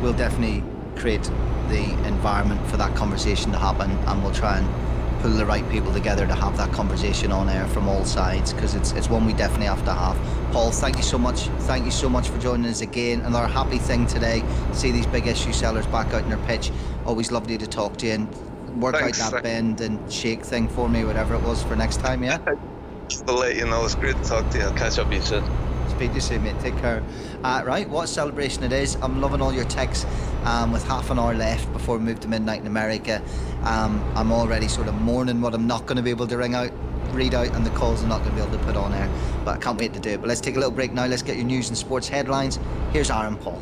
We'll definitely create the environment for that conversation to happen, and we'll try and pull the right people together to have that conversation on air from all sides, because it's one we definitely have to have. Paul, thank you so much. Thank you so much for joining us again. Another happy thing today, see these big issue sellers back out in their pitch. Always lovely to talk to you, and work Thanks. out that bend and shake thing for me, whatever it was, for next time, yeah? I'll let you know. It's great to talk to you. I'll catch up with you soon. Speak to you soon, mate. Take care. Right, what a celebration it is. I'm loving all your texts. With half an hour left before we move to midnight in America, I'm already sort of mourning what I'm not going to be able to read out, and the calls I'm not going to be able to put on air. But I can't wait to do it. But let's take a little break now. Let's get your news and sports headlines. Here's Aaron Paul.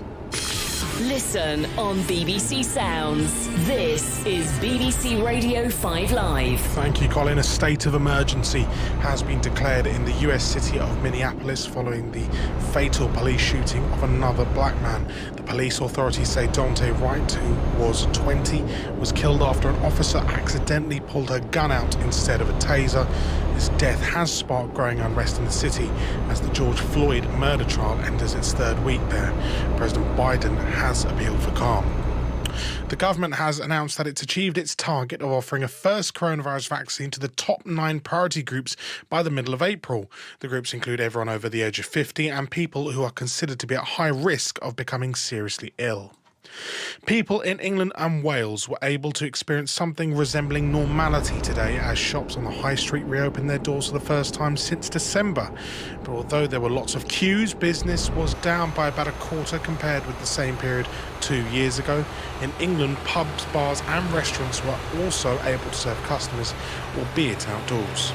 Listen on BBC Sounds. This is BBC Radio 5 Live. Thank you, Colin. A state of emergency has been declared in the US city of Minneapolis following the fatal police shooting of another black man. The police authorities say Dante Wright, who was 20, was killed after an officer accidentally pulled her gun out instead of a taser. His death has sparked growing unrest in the city as the George Floyd murder trial enters its third week there. President Biden has appealed for calm. The government has announced that it's achieved its target of offering a first coronavirus vaccine to the top 9 priority groups by the middle of April. The groups include everyone over the age of 50 and people who are considered to be at high risk of becoming seriously ill. People in England and Wales were able to experience something resembling normality today as shops on the high street reopened their doors for the first time since December. But although there were lots of queues, business was down by about a quarter compared with the same period 2 years ago. In England, pubs, bars and restaurants were also able to serve customers, albeit outdoors.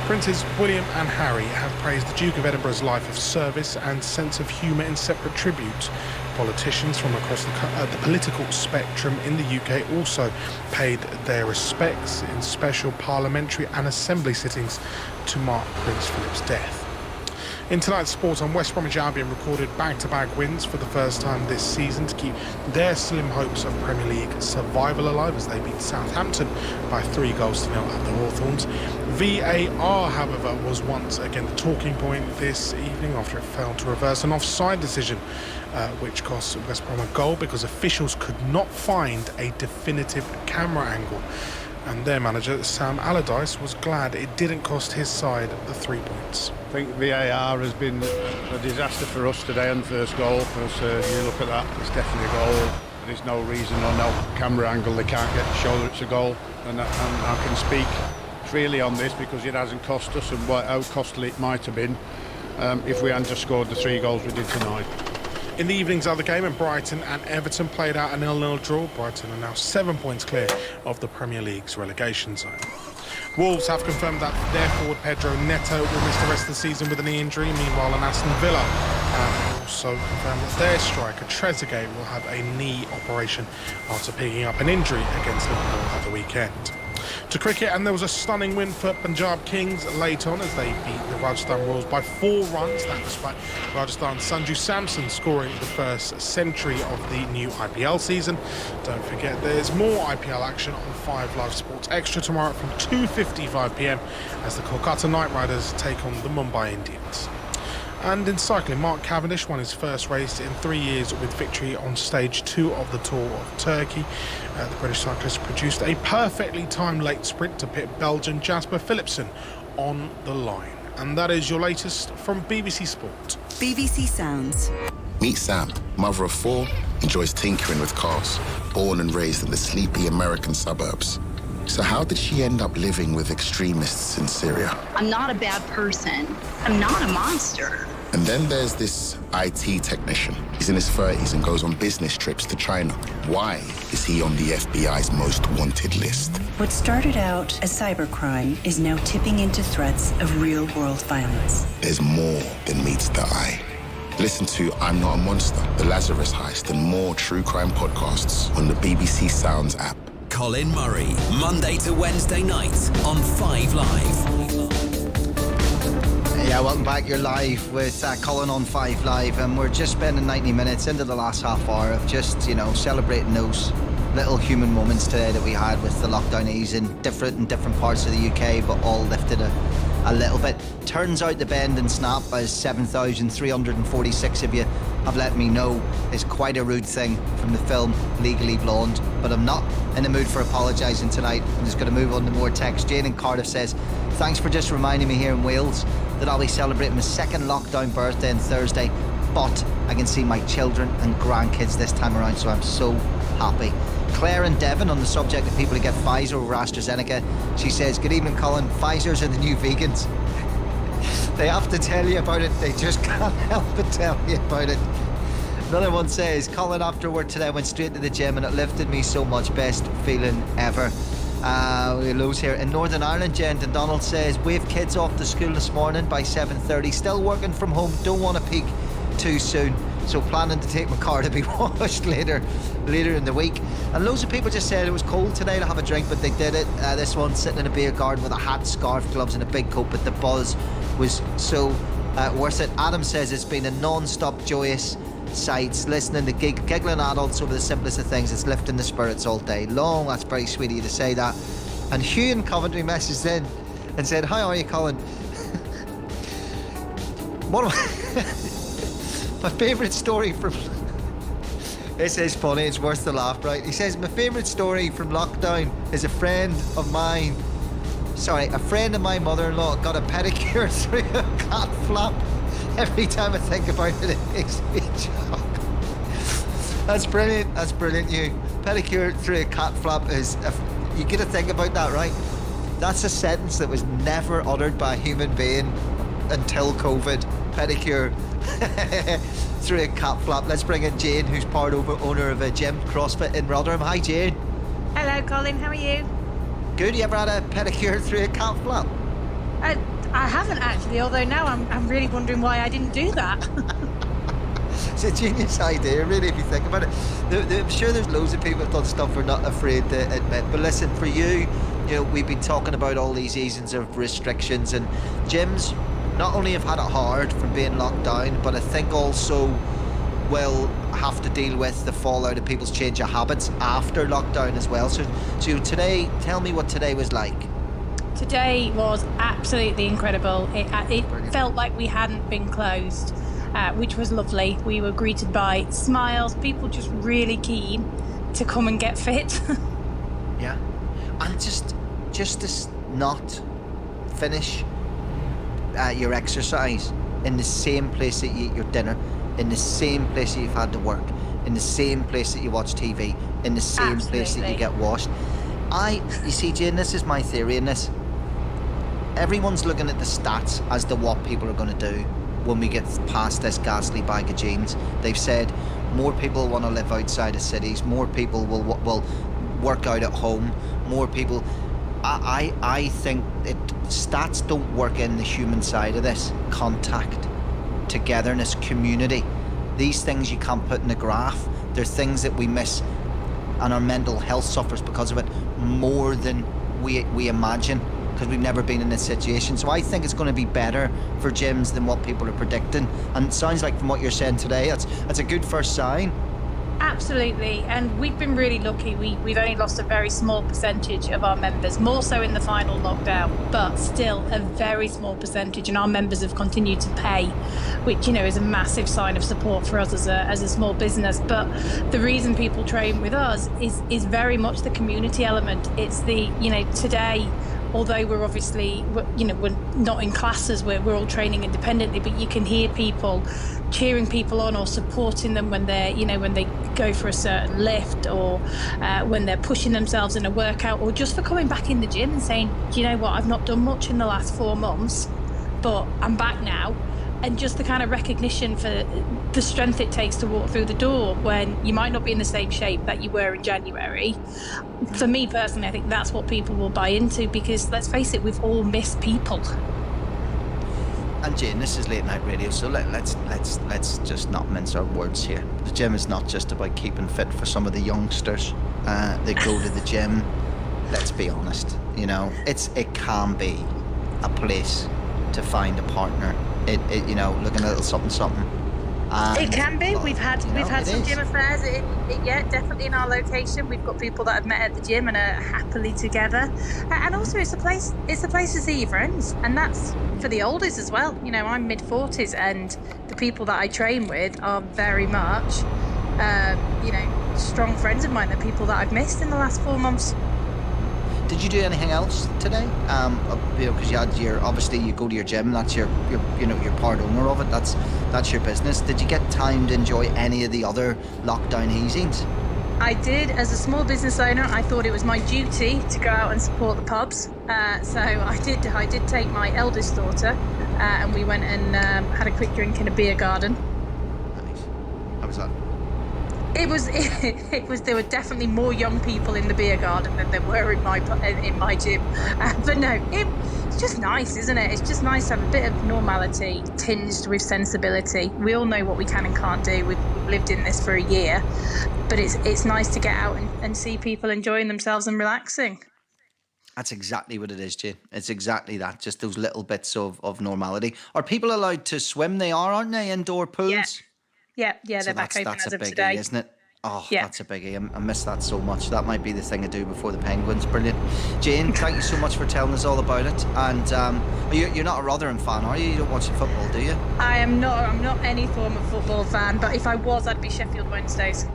Princes William and Harry have praised the Duke of Edinburgh's life of service and sense of humour in separate tributes. Politicians from across the political spectrum in the UK also paid their respects in special parliamentary and assembly sittings to mark Prince Philip's death. In tonight's sport, on West Bromwich Albion recorded back-to-back wins for the first time this season to keep their slim hopes of Premier League survival alive as they beat Southampton by 3-0 at the Hawthorns. VAR, however, was once again the talking point this evening after it failed to reverse an offside decision, which cost West Brom a goal because officials could not find a definitive camera angle. And their manager, Sam Allardyce, was glad it didn't cost his side the 3 points. I think VAR has been a disaster for us today on the first goal, because you look at that, it's definitely a goal. There's no reason or no camera angle they can't get to show that it's a goal. And I can speak freely on this because it hasn't cost us, and how costly it might have been if we hadn't just scored the 3 goals we did tonight. In the evening's other game, Brighton and Everton played out a 0-0 draw. Brighton are now 7 points clear of the Premier League's relegation zone. Wolves have confirmed that their forward Pedro Neto will miss the rest of the season with a knee injury. Meanwhile, Aston Villa have also confirmed that their striker Trezeguet will have a knee operation after picking up an injury against Liverpool at the weekend. To cricket, and there was a stunning win for Punjab Kings late on as they beat the Rajasthan Royals by 4 runs. That despite Rajasthan's Sanju Samson scoring the first century of the new IPL season. Don't forget there's more IPL action on 5 Live Sports Extra tomorrow from 2:55 p.m. as the Kolkata Knight Riders take on the Mumbai Indians. And in cycling, Mark Cavendish won his first race in 3 years with victory on stage 2 of the Tour of Turkey. The British cyclist produced a perfectly timed late sprint to pit Belgian Jasper Philipsen on the line. And that is your latest from BBC Sport. BBC Sounds. Meet Sam, mother of 4, enjoys tinkering with cars, born and raised in the sleepy American suburbs. So how did she end up living with extremists in Syria? I'm not a bad person. I'm not a monster. And then there's this IT technician. He's in his 30s and goes on business trips to China. Why is he on the FBI's most wanted list? What started out as cybercrime is now tipping into threats of real-world violence. There's more than meets the eye. Listen to I'm Not a Monster, The Lazarus Heist, and more true crime podcasts on the BBC Sounds app. Colin Murray, Monday to Wednesday nights on 5 Live. Yeah, welcome back. You're live with Colin on 5 Live, and we're just spending 90 minutes into the last half hour of just, celebrating those little human moments today that we had with the lockdown ease in different parts of the UK, but all lifted a little bit. Turns out the bend and snap, as 7,346 of you have let me know, is quite a rude thing from the film Legally Blonde, but I'm not in the mood for apologising tonight. I'm just going to move on to more text. Jane in Cardiff says, thanks for just reminding me here in Wales that I'll be celebrating my second lockdown birthday on Thursday, but I can see my children and grandkids this time around, so I'm so happy. Claire and Devon, on the subject of people who get Pfizer over AstraZeneca, she says, good evening, Colin. Pfizer's are the new vegans. They have to tell you about it. They just can't help but tell you about it. Another one says, Colin, after work today, I went straight to the gym and it lifted me so much. Best feeling ever. Loads here. In Northern Ireland, Jen and Donald says, wave kids off to school this morning by 7:30. Still working from home. Don't want to peak too soon. So planning to take my car to be washed later in the week. And loads of people just said it was cold today to have a drink, but they did it. This one sitting in a beer garden with a hat, scarf, gloves and a big coat, but the buzz was so worth it. Adam says it's been a non-stop joyous sight, listening to giggling adults over the simplest of things. It's lifting the spirits all day long. That's very sweet of you to say that. And Hugh in Coventry messaged in and said, how are you, Colin? What my favourite story from... This is funny, it's worth the laugh, right? He says, my favourite story from lockdown is a friend of my mother-in-law got a pedicure through a cat flap. Every time I think about it, it makes me jump. That's brilliant, you. Pedicure through a cat flap is... You get to think about that, right? That's a sentence that was never uttered by a human being until COVID. Pedicure through a cat flap. Let's bring in Jane, who's owner of a gym, CrossFit in Rotherham. Hi, Jane. Hello, Colin. How are you? Good. You ever had a pedicure through a cat flap? I haven't actually, although now I'm really wondering why I didn't do that. It's a genius idea, really, if you think about it. I'm sure there's loads of people who've done stuff we're not afraid to admit. But listen, for you, we've been talking about all these easings of restrictions, and gyms not only have had it hard from being locked down, but I think also will have to deal with the fallout of people's change of habits after lockdown as well. So today, tell me what today was like. Today was absolutely incredible. It felt like we hadn't been closed, which was lovely. We were greeted by smiles, people just really keen to come and get fit. Yeah, and just to not finish your exercise in the same place that you eat your dinner, in the same place that you've had to work, in the same place that you watch TV, in the same place that you get washed. You see, Jane, this is my theory in this. Everyone's looking at the stats as to what people are going to do when we get past this ghastly bag of genes. They've said more people want to live outside of cities, more people will work out at home, more people... I think stats don't work in the human side of this. Contact, togetherness, community. These things you can't put in a graph. They're things that we miss, and our mental health suffers because of it more than we imagine, because we've never been in this situation. So I think it's going to be better for gyms than what people are predicting. And it sounds like from what you're saying today, that's a good first sign. Absolutely, and we've been really lucky. We've only lost a very small percentage of our members, more so in the final lockdown, but still a very small percentage, and our members have continued to pay, which is a massive sign of support for us as a small business. But the reason people train with us is very much the community element. It's the today, although we're obviously we're not in classes, we're all training independently, but you can hear people cheering people on or supporting them when they're when they go for a certain lift, or when they're pushing themselves in a workout, or just for coming back in the gym and saying, do you know what, I've not done much in the last 4 months, but I'm back now. And just the kind of recognition for the strength it takes to walk through the door when you might not be in the same shape that you were in January. For me personally, I think that's what people will buy into, because let's face it, we've all missed people. And Jane, this is late night radio, so let's just not mince our words here. The gym is not just about keeping fit for some of the youngsters that go to the gym. Let's be honest, it can be a place to find a partner. Looking at a little something. It can be. We've had some is. gym affairs. Definitely in our location. We've got people that have met at the gym and are happily together. And also, it's a place to see your friends, and that's for the oldies as well. I'm mid-40s, and the people that I train with are very much, strong friends of mine. They're people that I've missed in the last 4 months. Did you do anything else today? Because obviously you go to your gym. That's you're part owner of it. That's your business. Did you get time to enjoy any of the other lockdown easings? I did. As a small business owner, I thought it was my duty to go out and support the pubs. So I did. I did take my eldest daughter, and we went and had a quick drink in a beer garden. Nice. How was that? It was. There were definitely more young people in the beer garden than there were in my gym. But no, it's just nice, isn't it? It's just nice to have a bit of normality tinged with sensibility. We all know what we can and can't do. We've lived in this for a year, but it's nice to get out and see people enjoying themselves and relaxing. That's exactly what it is, Jane. It's exactly that. Just those little bits of normality. Are people allowed to swim? They are, aren't they? Indoor pools. Yeah, they're back open as of biggie, today. Isn't it? Oh, yeah. That's a biggie. I miss that so much. That might be the thing to do before the Penguins. Brilliant. Jane, thank you so much for telling us all about it. And you're not a Rotherham fan, are you? You don't watch the football, do you? I'm not any form of football fan, but if I was, I'd be Sheffield Wednesdays.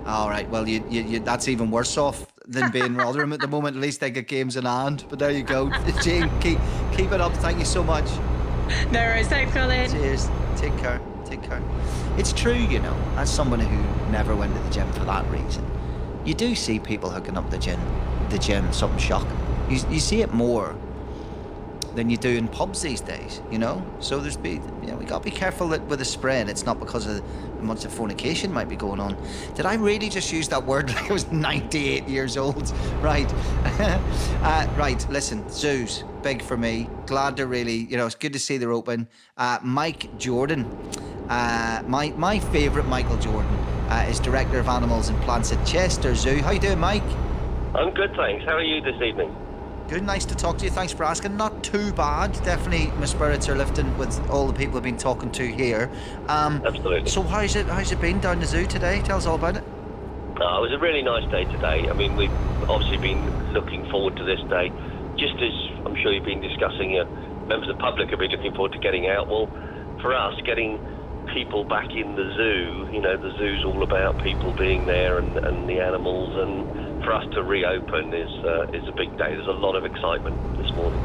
All right. Well, you that's even worse off than being Rotherham at the moment. At least they get games in hand. But there you go. Jane, keep it up. Thank you so much. No worries. Thanks, Colin. Cheers. Take care. It's true, as someone who never went to the gym for that reason, you do see people hooking up the gym, something shocking. You see it more than you do in pubs these days, So we got to be careful that with the spread, it's not because of much of fornication might be going on. Did I really just use that word like I was 98 years old? Right. Right, listen, zoos, big for me. Glad to really, it's good to see they're open. Mike Jordan, my favourite Michael Jordan, is Director of Animals and Plants at Chester Zoo. How you doing, Mike? I'm good, thanks. How are you this evening? Good, nice to talk to you. Thanks for asking. Not too bad. Definitely my spirits are lifting with all the people I've been talking to here. Absolutely. So how's it been down the zoo today? Tell us all about it. It was a really nice day today. I mean, we've obviously been looking forward to this day. Just as I'm sure you've been discussing, members of the public have been looking forward to getting out. Well, for us, getting people back in the zoo, the zoo's all about people being there and the animals, and for us to reopen is a big day. There's a lot of excitement this morning.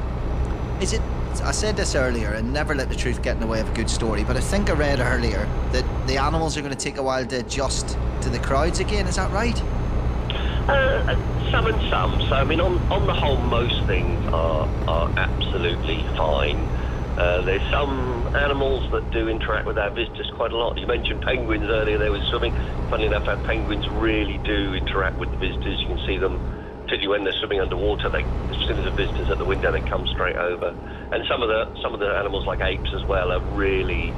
Is it? I said this earlier, and never let the truth get in the way of a good story, but I think I read earlier that the animals are going to take a while to adjust to the crowds again. Is that right? Some and some. So, I mean, on the whole, most things are absolutely fine. There's some animals that do interact with our visitors quite a lot. You mentioned penguins earlier. They were swimming. Funnily enough, our penguins really do interact with the visitors. You can see them, particularly when they're swimming underwater. As soon as the visitors at the window, they come straight over. And some of the animals, like apes as well, are really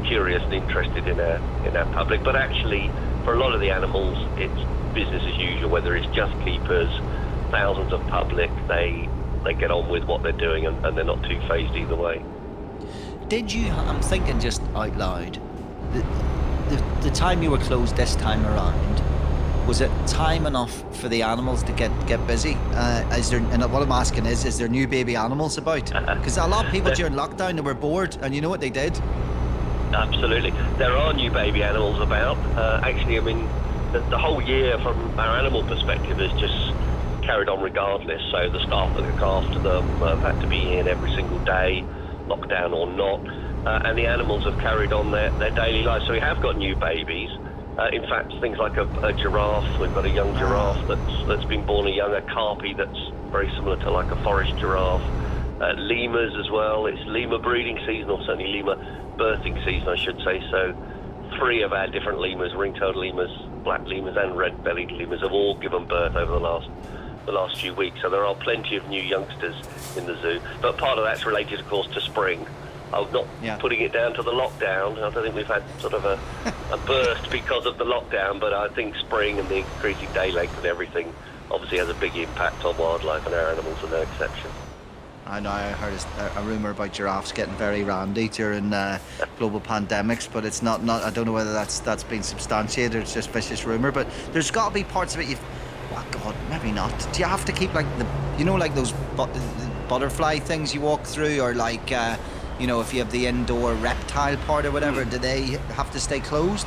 curious and interested in our public. But actually, for a lot of the animals, it's business as usual. Whether it's just keepers, thousands of public, they get on with what they're doing, and they're not too phased either way. I'm thinking just out loud, the time you were closed this time around, was it time enough for the animals to get busy? And what I'm asking is there new baby animals about? Because a lot of people during lockdown, they were bored, and you know what they did? Absolutely. There are new baby animals about. Actually, I mean, the whole year from our animal perspective has just carried on regardless. So the staff that look after them have had to be in every single day, lockdown or not, and the animals have carried on their daily lives. So we have got new babies. In fact, things like a giraffe. We've got a young giraffe that's been born, a younger carpy that's very similar to like a forest giraffe. Lemurs as well. It's lemur breeding season, or certainly lemur birthing season, I should say. So 3 of our different lemurs, ring-tailed lemurs, black lemurs and red-bellied lemurs, have all given birth over the last few weeks. So there are plenty of new youngsters in the zoo. But part of that's related, of course, to spring. I'm not putting it down to the lockdown. I don't think we've had sort of a burst because of the lockdown, but I think spring and the increasing day length and everything obviously has a big impact on wildlife, and our animals are no exception. I know. I heard a rumour about giraffes getting very randy during global pandemics, but it's not. I don't know whether that's been substantiated or it's just vicious rumour. But there's got to be parts of it. Oh God, maybe not. Do you have to keep like like those butterfly things you walk through, or like if you have the indoor reptile part or whatever? Do they have to stay closed?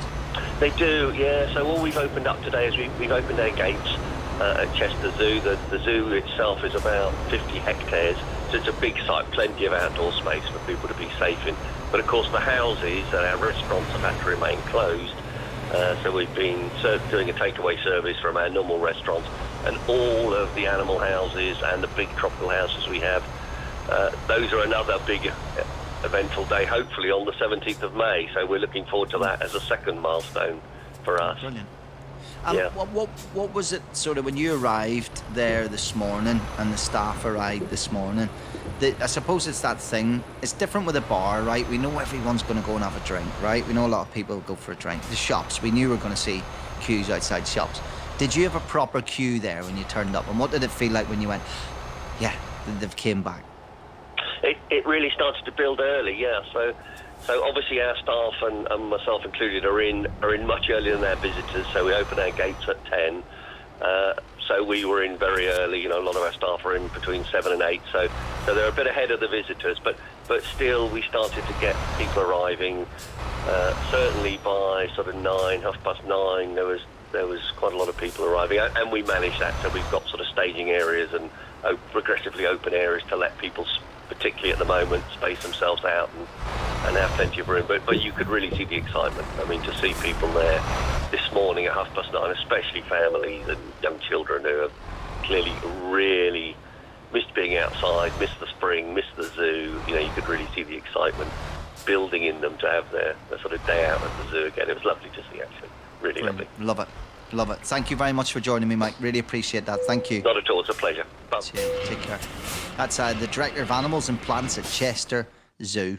They do, yeah. So all we've opened up today is we've opened our gates at Chester Zoo. The zoo itself is about 50 hectares, so it's a big site, plenty of outdoor space for people to be safe in. But of course the houses and our restaurants have had to remain closed. So we've been doing a takeaway service from our normal restaurants, and all of the animal houses and the big tropical houses we have, those are another big eventful day, hopefully on the 17th of May. So we're looking forward to that as a second milestone for us. Brilliant. Yeah. What was it sort of when you arrived there this morning and the staff arrived this morning? I suppose it's that thing. It's different with a bar, right? We know everyone's going to go and have a drink, right? We know a lot of people go for a drink. The shops, we knew we were going to see queues outside shops. Did you have a proper queue there when you turned up? And what did it feel like when you went, yeah, they've came back? It really started to build early, yeah. So obviously our staff and myself included are in much earlier than our visitors. So we open our gates at 10. So we were in very early. A lot of our staff are in between 7 and 8. So they're a bit ahead of the visitors. But still, we started to get people arriving. Certainly by sort of 9, 9:30, there was quite a lot of people arriving, and we managed that. So we've got sort of staging areas and progressively open areas to let people, particularly at the moment, space themselves out and have plenty of room. But you could really see the excitement. I mean, to see people there this morning at 9:30, especially families and young children who have clearly really missed being outside, missed the spring, missed the zoo. You could really see the excitement building in them to have their sort of day out at the zoo again. It was lovely to see, actually. Really lovely. Love it. Love it. Thank you very much for joining me, Mike. Really appreciate that. Thank you. Not at all. It's a pleasure. Bye. Take care. That's the Director of Animals and Plants at Chester Zoo,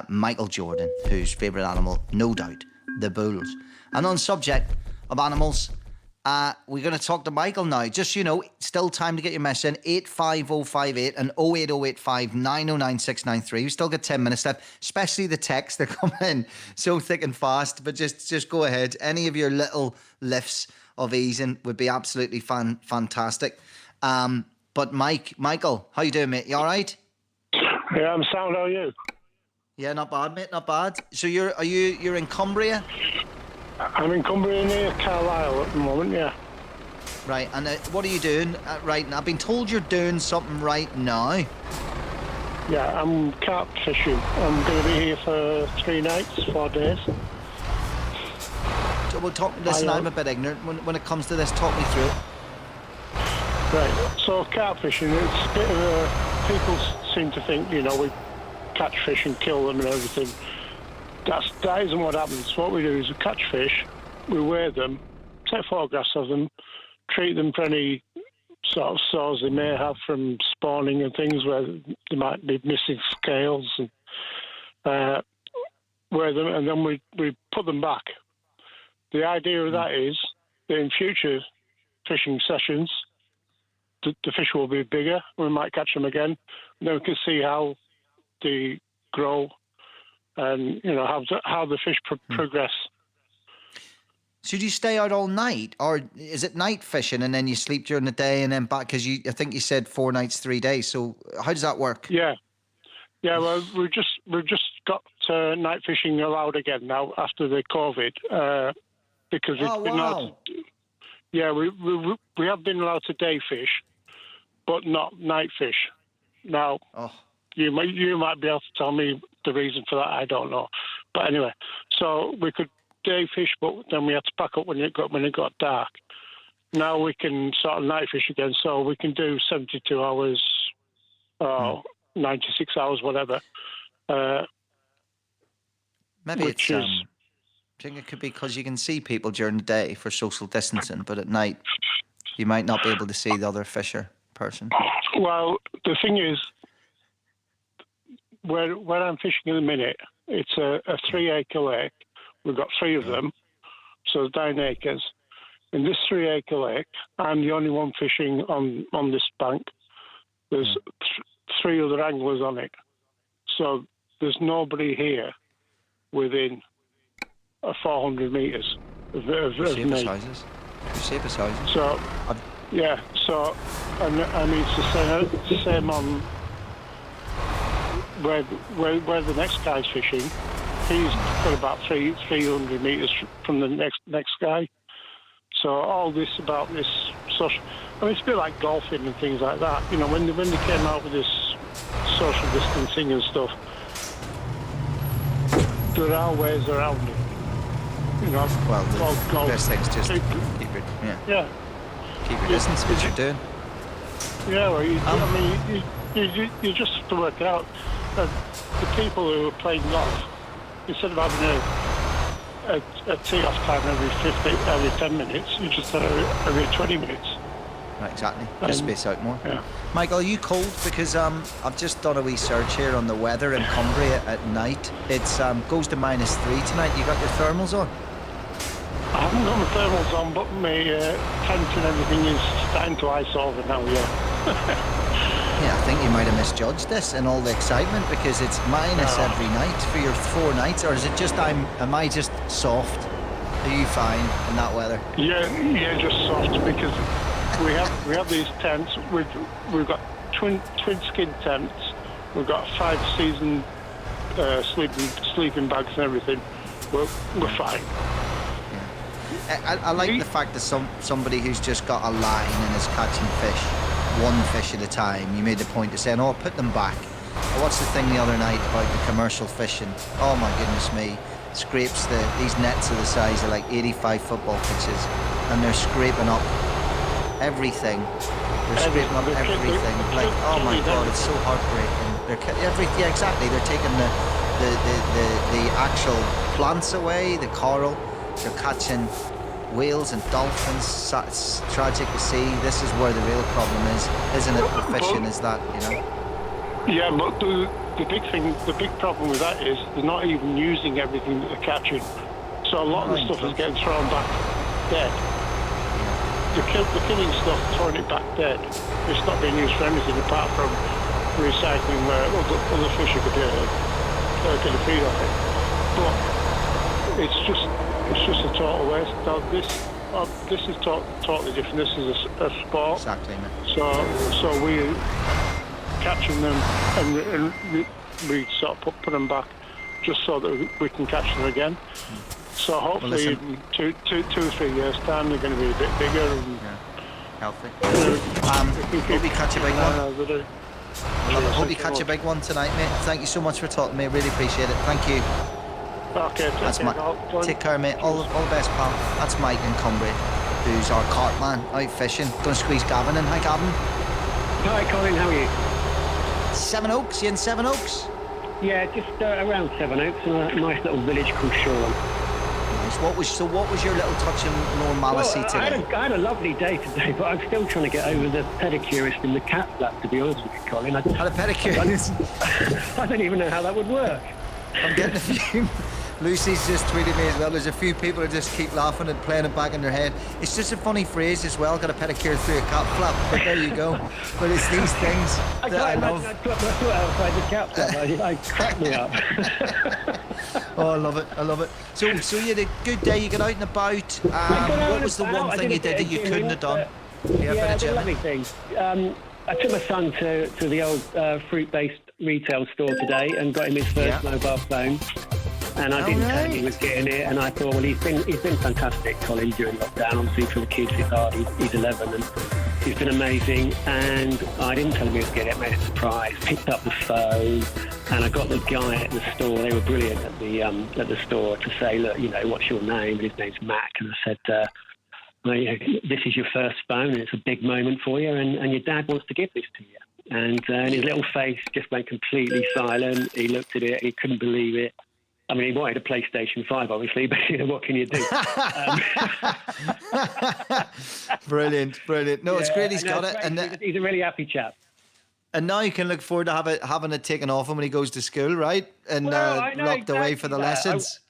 Michael Jordan, whose favourite animal, no doubt, the bulls. And on subject of animals, we're going to talk to Michael now. Just, still time to get your message in. 85058 and 08085 909 693. We still got 10 minutes left, especially the texts. They're coming in so thick and fast. But just go ahead. Any of your little lifts of easing would be absolutely fantastic. But Michael, how you doing, mate? You all right? Yeah, I'm sound. How are you? Yeah, not bad, mate. Not bad. So you're in Cumbria? I'm in Cumbria near Carlisle at the moment, yeah. Right, and what are you doing right now? I've been told you're doing something right now. Yeah, I'm carp fishing. I'm going to be here for 3 nights, 4 days. Listen, I'm a bit ignorant when it comes to this. Talk me through it. Right, so carp fishing, it's a bit of a... People seem to think, we catch fish and kill them and everything. That isn't what happens. What we do is we catch fish, we weigh them, take photographs of them, treat them for any sort of sores they may have from spawning and things where they might be missing scales, and weigh them, and then we put them back. The idea of that is that in future fishing sessions, the fish will be bigger. We might catch them again, and then we can see how they grow and how the fish progress. So do you stay out all night, or is it night fishing and then you sleep during the day and then back? Because I think you said 4 nights, 3 days. So how does that work? Yeah. Well, we've just got night fishing allowed again now after the COVID, because we've been allowed. We have been allowed to day fish, but not night fish. Now, you might be able to tell me the reason for that. I don't know, but anyway, so we could day fish, but then we had to pack up when it got dark. Now we can sort of night fish again, so we can do 72 hours, 96 hours, whatever. Maybe it's. I think it could be because you can see people during the day for social distancing, but at night you might not be able to see the other fisher person. Well, the thing is, where I'm fishing in a minute, it's a 3-acre lake. We've got 3 of them, so 9 acres. In this 3-acre lake, I'm the only one fishing on this bank. There's 3 other anglers on it. So there's nobody here within 400 metres of me. Sizes. Shape of sizes. So, yeah, so, and it's the same on where the next guy's fishing. He's got about 300 metres from the next guy. So all this about this social... I mean, it's a bit like golfing and things like that. You know, when they came out with this social distancing and stuff, there are ways around it. You know, well, the best thing is just keep it, keep your distance, which you're doing. Yeah, well, you just have to work it out. The people who are playing golf, instead of having a tee-off time every 10 minutes, you just have every 20 minutes. Right, exactly. Just space out more. Yeah. Michael, are you cold? Because I've just done a wee search here on the weather in Cumbria at night. It's goes to -3 tonight. You got your thermals on? I haven't got my thermals on, but my tent and everything is starting to ice over now, yeah. Yeah, I think you might have misjudged this in all the excitement, because it's minus every night for your 4 nights, or is it just am I just soft? Are you fine in that weather? Yeah, just soft, because we have these tents. We've got twin skin tents. We've got 5 season sleeping bags and everything. We're fine. I like the fact that somebody who's just got a line and is catching fish, one fish at a time. You made the point of saying, "Oh, put them back." I watched the thing the other night about the commercial fishing. Oh my goodness me! Scrapes these nets are the size of like 85 football pitches, and they're scraping up everything. They're scraping up everything. Like, oh my God, it's so heartbreaking. Exactly. They're taking the actual plants away, the coral. They're catching whales and dolphins. It's tragic to see. This is where the real problem is, isn't it? The fishing is that, you know. Yeah, but the big problem with that is they're not even using everything that they're catching. So a lot of the stuff is getting thrown back dead. They're killing stuff, throwing it back dead. It's not being used for anything apart from recycling where other fish are going to feed off it. But it's just a total waste. This is totally different. This is a sport. Exactly, man. So we're catching them and we sort of put them back just so that we can catch them again. So hopefully in 2 or 3 years' time they're going to be a bit bigger and healthy. Hope you catch a big one. Hope you catch a big one tonight, mate. Thank you so much for talking to me. Really appreciate it. Thank you. Okay, take care, mate. All the best, pal. That's Mike in Cumbria, who's our cart man out fishing. Going to squeeze Gavin in. Hi, Gavin. Hi, Colin. How are you? Seven Oaks. You in Seven Oaks? Yeah, just around Seven Oaks, in a nice little village called Shoreham. Nice. What was your little touch of normalcy today? I had a lovely day today, but I'm still trying to get over the pedicurist in the cat flap, to be honest with you, Colin. Had a pedicurist? I don't even know how that would work. I'm getting a few. Lucy's just tweeted me as well. There's a few people who just keep laughing and playing it back in their head. It's just a funny phrase as well. Got a pedicure through a cat flap, but there you go. But it's these things that I love. I put my foot outside the cat flap. I cracked me up. Oh, I love it. I love it. So you had a good day. You got out and about. What was the one thing you did that you couldn't have done? Yeah, I did lovely things. I took my son to the old fruit-based retail store today and got him his first mobile phone. And I didn't tell him he was getting it, and I thought, well, he's been fantastic, Colin, during lockdown. Obviously, for the kids, it's hard. He's 11, and he's been amazing. And I didn't tell him he was getting it. Made a surprise. Picked up the phone, and I got the guy at the store. They were brilliant at the store to say, look, you know, what's your name? And his name's Mac. And I said, well, you know, this is your first phone, and it's a big moment for you, and your dad wants to give this to you. And his little face just went completely silent. He looked at it, he couldn't believe it. I mean, he wanted a PlayStation 5, obviously, but you know, what can you do? Brilliant. No, it's great he's got it. And he's a really happy chap. And now you can look forward to having it taken off him when he goes to school, right? And locked away for the lessons.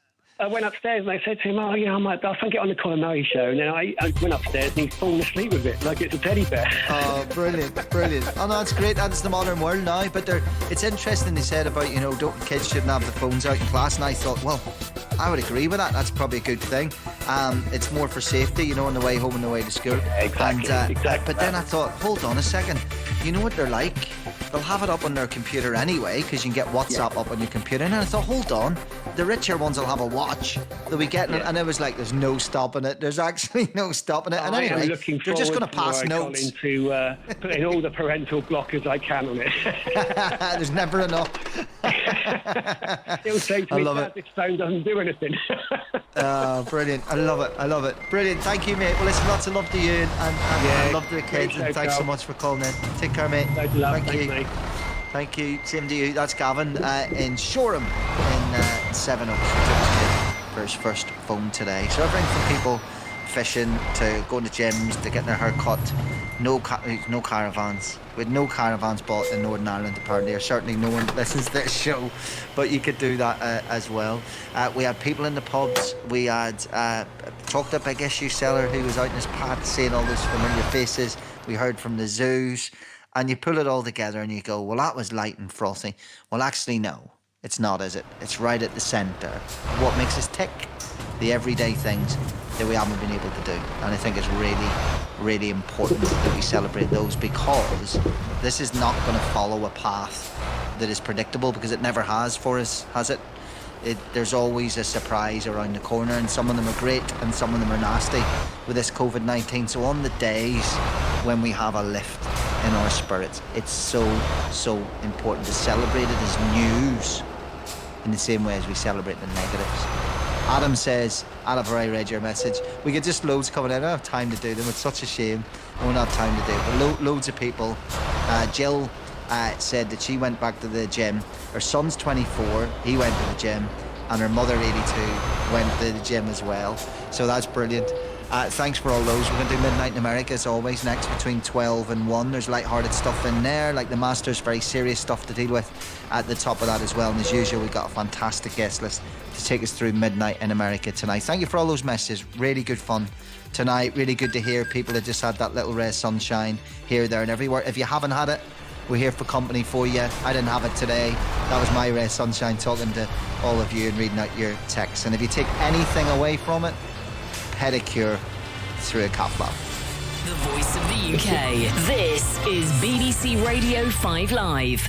I went upstairs and I said to him, "Oh, yeah, I'll take it on the Colin Murray show." And then I went upstairs and he's fallen asleep with it like it's a teddy bear. Oh, brilliant. Oh, no, it's great. That's the modern world now. But it's interesting they said about, kids shouldn't have the phones out in class. And I thought, well, I would agree with that. That's probably a good thing. It's more for safety, on the way home and the way to school. Exactly. But then I thought, hold on a second. You know what they're like? They'll have it up on their computer anyway, because you can get WhatsApp up on your computer. And I thought, hold on, the richer ones will have a watch. They'll be getting it, and it was like, there's no stopping it. There's actually no stopping it. And anyway, they're just going to pass notes. To putting all the parental blockers I can on it. There's never enough. It'll say to me, Dad, this phone doesn't do anything. Brilliant. I love it. Brilliant. Thank you, mate. Well, listen, lots of love to you, and I love the kids, and thanks so much for calling in. Take care, mate. Thank you. Mate. Thank you. Same to you. That's Gavin in Shoreham in Seven Oaks. He took his kid for his first phone today. So everything from people fishing to going to gyms to getting their hair cut. No caravans. With no caravans bought in Northern Ireland, apparently, or certainly no one listens to this show, but you could do that as well. We had people in the pubs. We had talked to a big issue seller who was out in his path seeing all those familiar faces. We heard from the zoos, and you pull it all together and you go, well, that was light and frothy. Well, actually, no, it's not, is it? It's right at the centre. What makes us tick? The everyday things that we haven't been able to do. And I think it's really, really important that we celebrate those, because this is not going to follow a path that is predictable, because it never has for us, has it? There's always a surprise around the corner, and some of them are great and some of them are nasty with this COVID-19. So on the days when we have a lift in our spirits, it's so important to celebrate it as news in the same way as we celebrate the negatives. Adam says, Adam, I read your message. We get just loads coming in. I don't have time to do them. It's such a shame. I won't have time to do it. But loads of people. Jill said that she went back to the gym. Her son's 24. He went to the gym. And her mother, 82, went to the gym as well. So that's brilliant. Thanks for all those. We're going to do Midnight in America as always next between 12 and 1. There's light-hearted stuff in there, like the Masters, very serious stuff to deal with at the top of that as well. And as usual, we've got a fantastic guest list to take us through Midnight in America tonight. Thank you for all those messages. Really good fun tonight. Really good to hear people that just had that little ray of sunshine here, there and everywhere. If you haven't had it, we're here for company for you. I didn't have it today. That was my ray of sunshine, talking to all of you and reading out your texts. And if you take anything away from it, pedicure through a cat flap. The voice of the UK. This is BBC Radio 5 Live.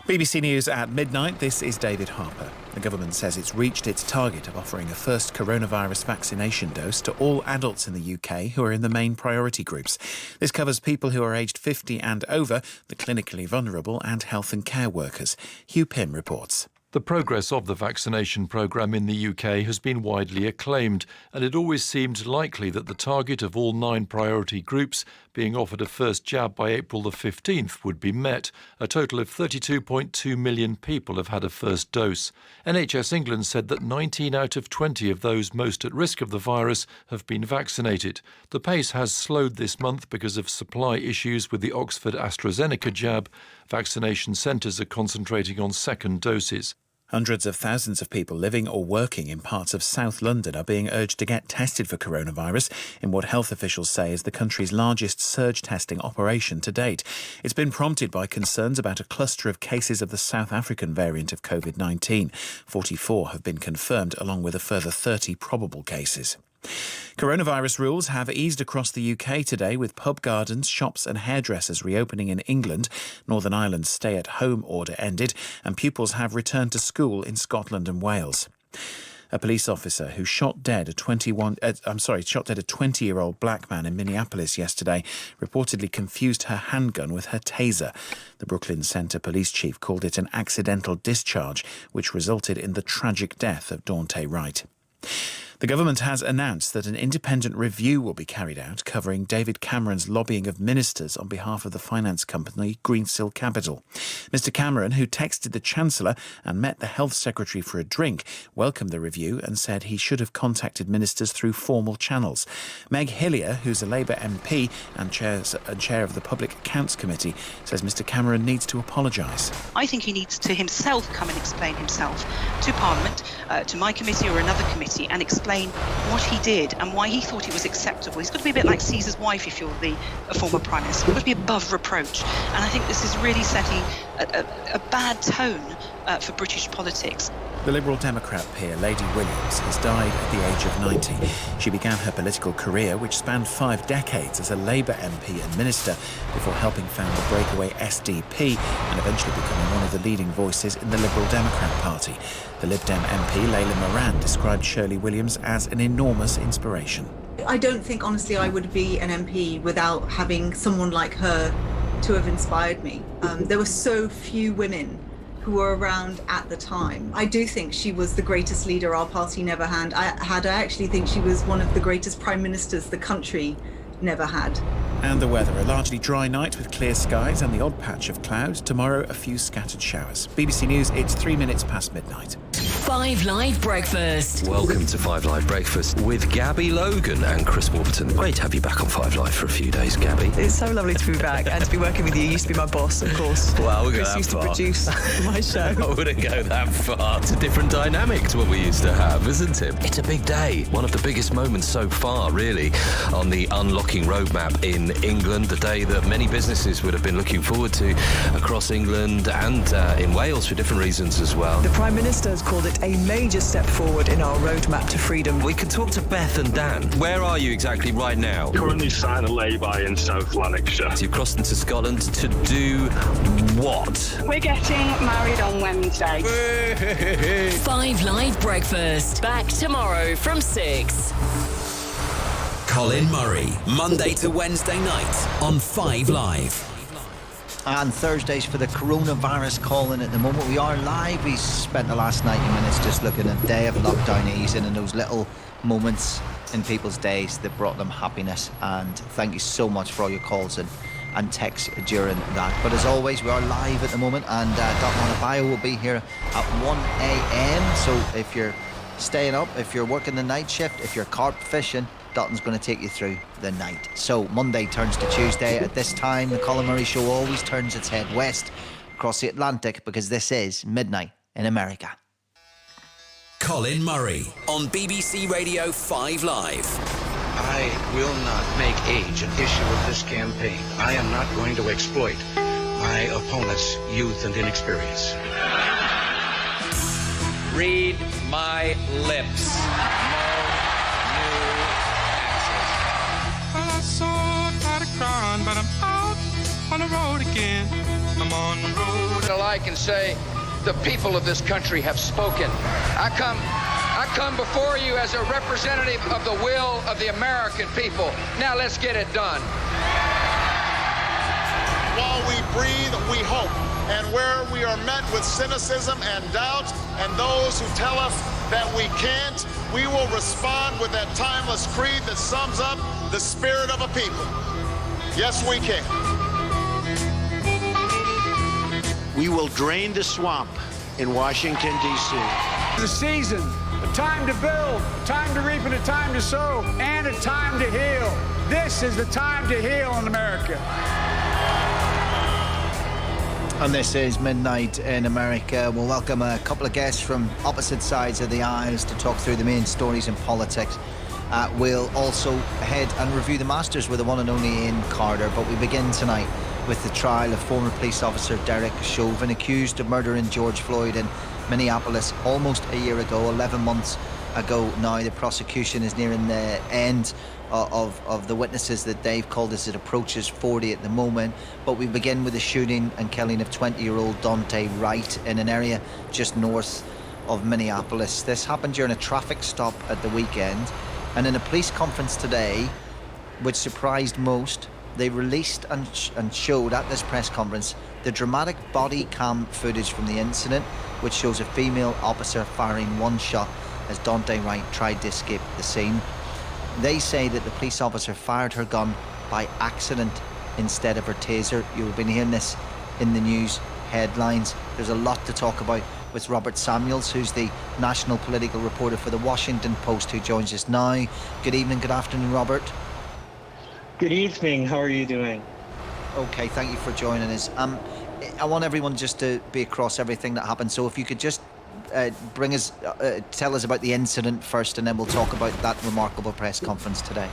BBC News at midnight. This is David Harper. The government says it's reached its target of offering a first coronavirus vaccination dose to all adults in the UK who are in the main priority groups. This covers people who are aged 50 and over, the clinically vulnerable and health and care workers. Hugh Pym reports. The progress of the vaccination programme in the UK has been widely acclaimed, and it always seemed likely that the target of all 9 priority groups being offered a first jab by April the 15th would be met. A total of 32.2 million people have had a first dose. NHS England said that 19 out of 20 of those most at risk of the virus have been vaccinated. The pace has slowed this month because of supply issues with the Oxford AstraZeneca jab. Vaccination centres are concentrating on second doses. Hundreds of thousands of people living or working in parts of South London are being urged to get tested for coronavirus in what health officials say is the country's largest surge testing operation to date. It's been prompted by concerns about a cluster of cases of the South African variant of COVID-19. 44 have been confirmed, along with a further 30 probable cases. Coronavirus rules have eased across the UK today, with pub gardens, shops and hairdressers reopening in England. Northern Ireland's stay-at-home order ended and pupils have returned to school in Scotland and Wales. A police officer who shot dead a 20-year-old black man in Minneapolis yesterday reportedly confused her handgun with her taser. The Brooklyn Center police chief called it an accidental discharge, which resulted in the tragic death of Daunte Wright. The government has announced that an independent review will be carried out covering David Cameron's lobbying of ministers on behalf of the finance company Greensill Capital. Mr Cameron, who texted the Chancellor and met the Health Secretary for a drink, welcomed the review and said he should have contacted ministers through formal channels. Meg Hillier, who's a Labour MP and chair of the Public Accounts Committee, says Mr Cameron needs to apologise. I think he needs to himself come and explain himself to Parliament, to my committee or another committee, and explain what he did and why he thought it was acceptable. He's got to be a bit like Caesar's wife if you're a former Prime Minister. You've got to be above reproach. And I think this is really setting a bad tone for British politics. The Liberal Democrat peer, Lady Williams, has died at the age of 90. She began her political career, which spanned 5 decades, as a Labour MP and minister before helping found the breakaway SDP and eventually becoming one of the leading voices in the Liberal Democrat Party. The Lib Dem MP, Layla Moran, described Shirley Williams as an enormous inspiration. I don't think, honestly, I would be an MP without having someone like her to have inspired me. There were so few women who were around at the time. I do think she was the greatest leader our party never had. I actually think she was one of the greatest prime ministers the country never had. And the weather, a largely dry night with clear skies and the odd patch of cloud. Tomorrow, a few scattered showers. BBC News, it's 3 minutes past midnight. 5 Live Breakfast. Welcome to 5 Live Breakfast with Gabby Logan and Chris Warburton. Great to have you back on 5 Live for a few days, Gabby. It's so lovely to be back and to be working with you. You used to be my boss, of course. Well, we'll go Chris that used far. to produce my show. I wouldn't go that far. It's a different dynamic to what we used to have, isn't it? It's a big day. One of the biggest moments so far, really, on the unlocking roadmap in England. The day that many businesses would have been looking forward to across England and in Wales for different reasons as well. The Prime Minister has called it a major step forward in our roadmap to freedom. We can talk to Beth and Dan. Where are you exactly right now? Currently sat in a lay-by in South Lanarkshire. So you've crossed into Scotland to do what? We're getting married on Wednesday. 5 Live Breakfast. Back tomorrow from 6. Colin Murray, Monday to Wednesday night on 5 Live. And Thursdays for the coronavirus call-in at the moment. We are live. We spent the last 90 minutes just looking at day of lockdown easing and those little moments in people's days that brought them happiness. And thank you so much for all your calls and texts during that. But as always, we are live at the moment, and Dotman Abayo will be here at 1 a.m. So if you're staying up, if you're working the night shift, if you're carp fishing, Dotton's going to take you through the night. So Monday turns to Tuesday. At this time, the Colin Murray Show always turns its head west across the Atlantic, because this is midnight in America. Colin Murray on BBC Radio 5 Live. I will not make age an issue of this campaign. I am not going to exploit my opponent's youth and inexperience. Read my lips. I saw a crying, but I'm out on the road again. I'm on the road. I can say the people of this country have spoken. I come before you as a representative of the will of the American people. Now let's get it done. While we breathe, we hope. And where we are met with cynicism and doubt, and those who tell us that we can't, we will respond with that timeless creed that sums up the spirit of a people. Yes, we can. We will drain the swamp in Washington, D.C. The season, a time to build, a time to reap, and a time to sow, and a time to heal. This is the time to heal in America. And this is Midnight in America. We'll welcome a couple of guests from opposite sides of the aisles to talk through the main stories in politics. We'll also head and review the Masters with the one and only Ian Carter. But we begin tonight with the trial of former police officer Derek Chauvin, accused of murdering George Floyd in Minneapolis almost a year ago, 11 months ago now. The prosecution is nearing the end of the witnesses that they've called as it approaches 40 at the moment. But we begin with the shooting and killing of 20-year-old Dante Wright in an area just north of Minneapolis. This happened during a traffic stop at the weekend, and in a police conference today, which surprised most, they released and showed at this press conference the dramatic body cam footage from the incident, which shows a female officer firing one shot as Dante Wright tried to escape the scene. They say that the police officer fired her gun by accident instead of her taser. You've been hearing this in the news headlines. There's a lot to talk about with Robert Samuels, who's the national political reporter for the Washington Post, who joins us now. Good evening, good afternoon, Robert. Good evening, how are you doing? Okay, thank you for joining us. I want everyone just to be across everything that happened, so if you could just tell us about the incident first, and then we'll talk about that remarkable press conference today.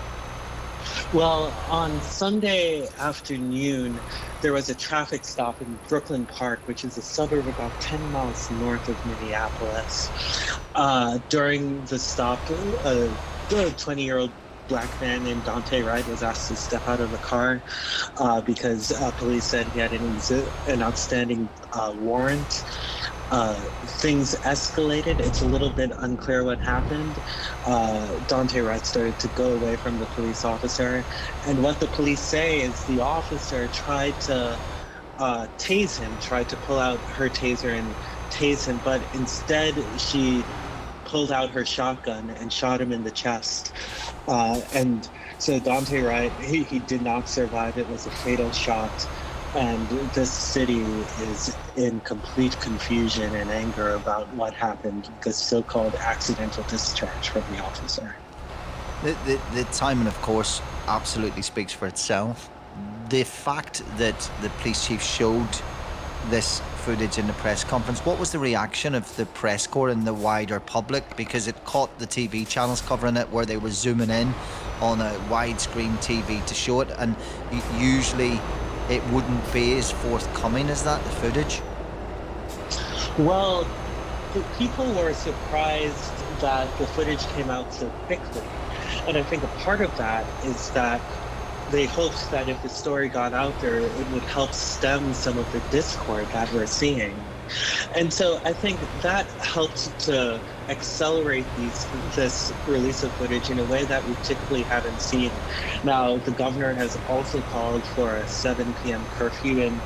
Well, on Sunday afternoon, there was a traffic stop in Brooklyn Park, which is a suburb about 10 miles north of Minneapolis. During the stop, a 20-year-old black man named Dante Wright was asked to step out of the car because police said he had an outstanding warrant. Things escalated. It's a little bit unclear what happened. Dante Wright started to go away from the police officer, and what the police say is the officer tried to tase him, tried to pull out her taser and tase him, but instead she pulled out her shotgun and shot him in the chest. And so Dante Wright, he did not survive. It was a fatal shot. And this city is in complete confusion and anger about what happened, the so-called accidental discharge from the officer. The timing, of course, absolutely speaks for itself. The fact that the police chief showed this footage in the press conference, what was the reaction of the press corps and the wider public? Because it caught the TV channels covering it, where they were zooming in on a widescreen TV to show it, and usually it wouldn't be as forthcoming as that, the footage? Well, the people were surprised that the footage came out so quickly. And I think a part of that is that they hoped that if the story got out there, it would help stem some of the discord that we're seeing. And so I think that helped to accelerate this release of footage in a way that we typically haven't seen. Now, the governor has also called for a 7 p.m. curfew in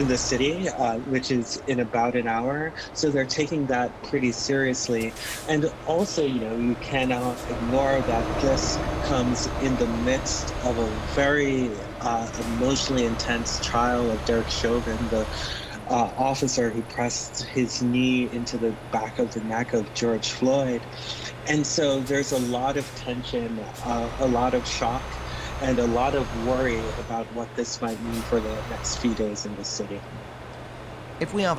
the city, which is in about an hour. So they're taking that pretty seriously. And also, you cannot ignore that this comes in the midst of a very emotionally intense trial of Derek Chauvin, the officer who pressed his knee into the back of the neck of George Floyd. And so there's a lot of tension, a lot of shock, and a lot of worry about what this might mean for the next few days in the city. If we have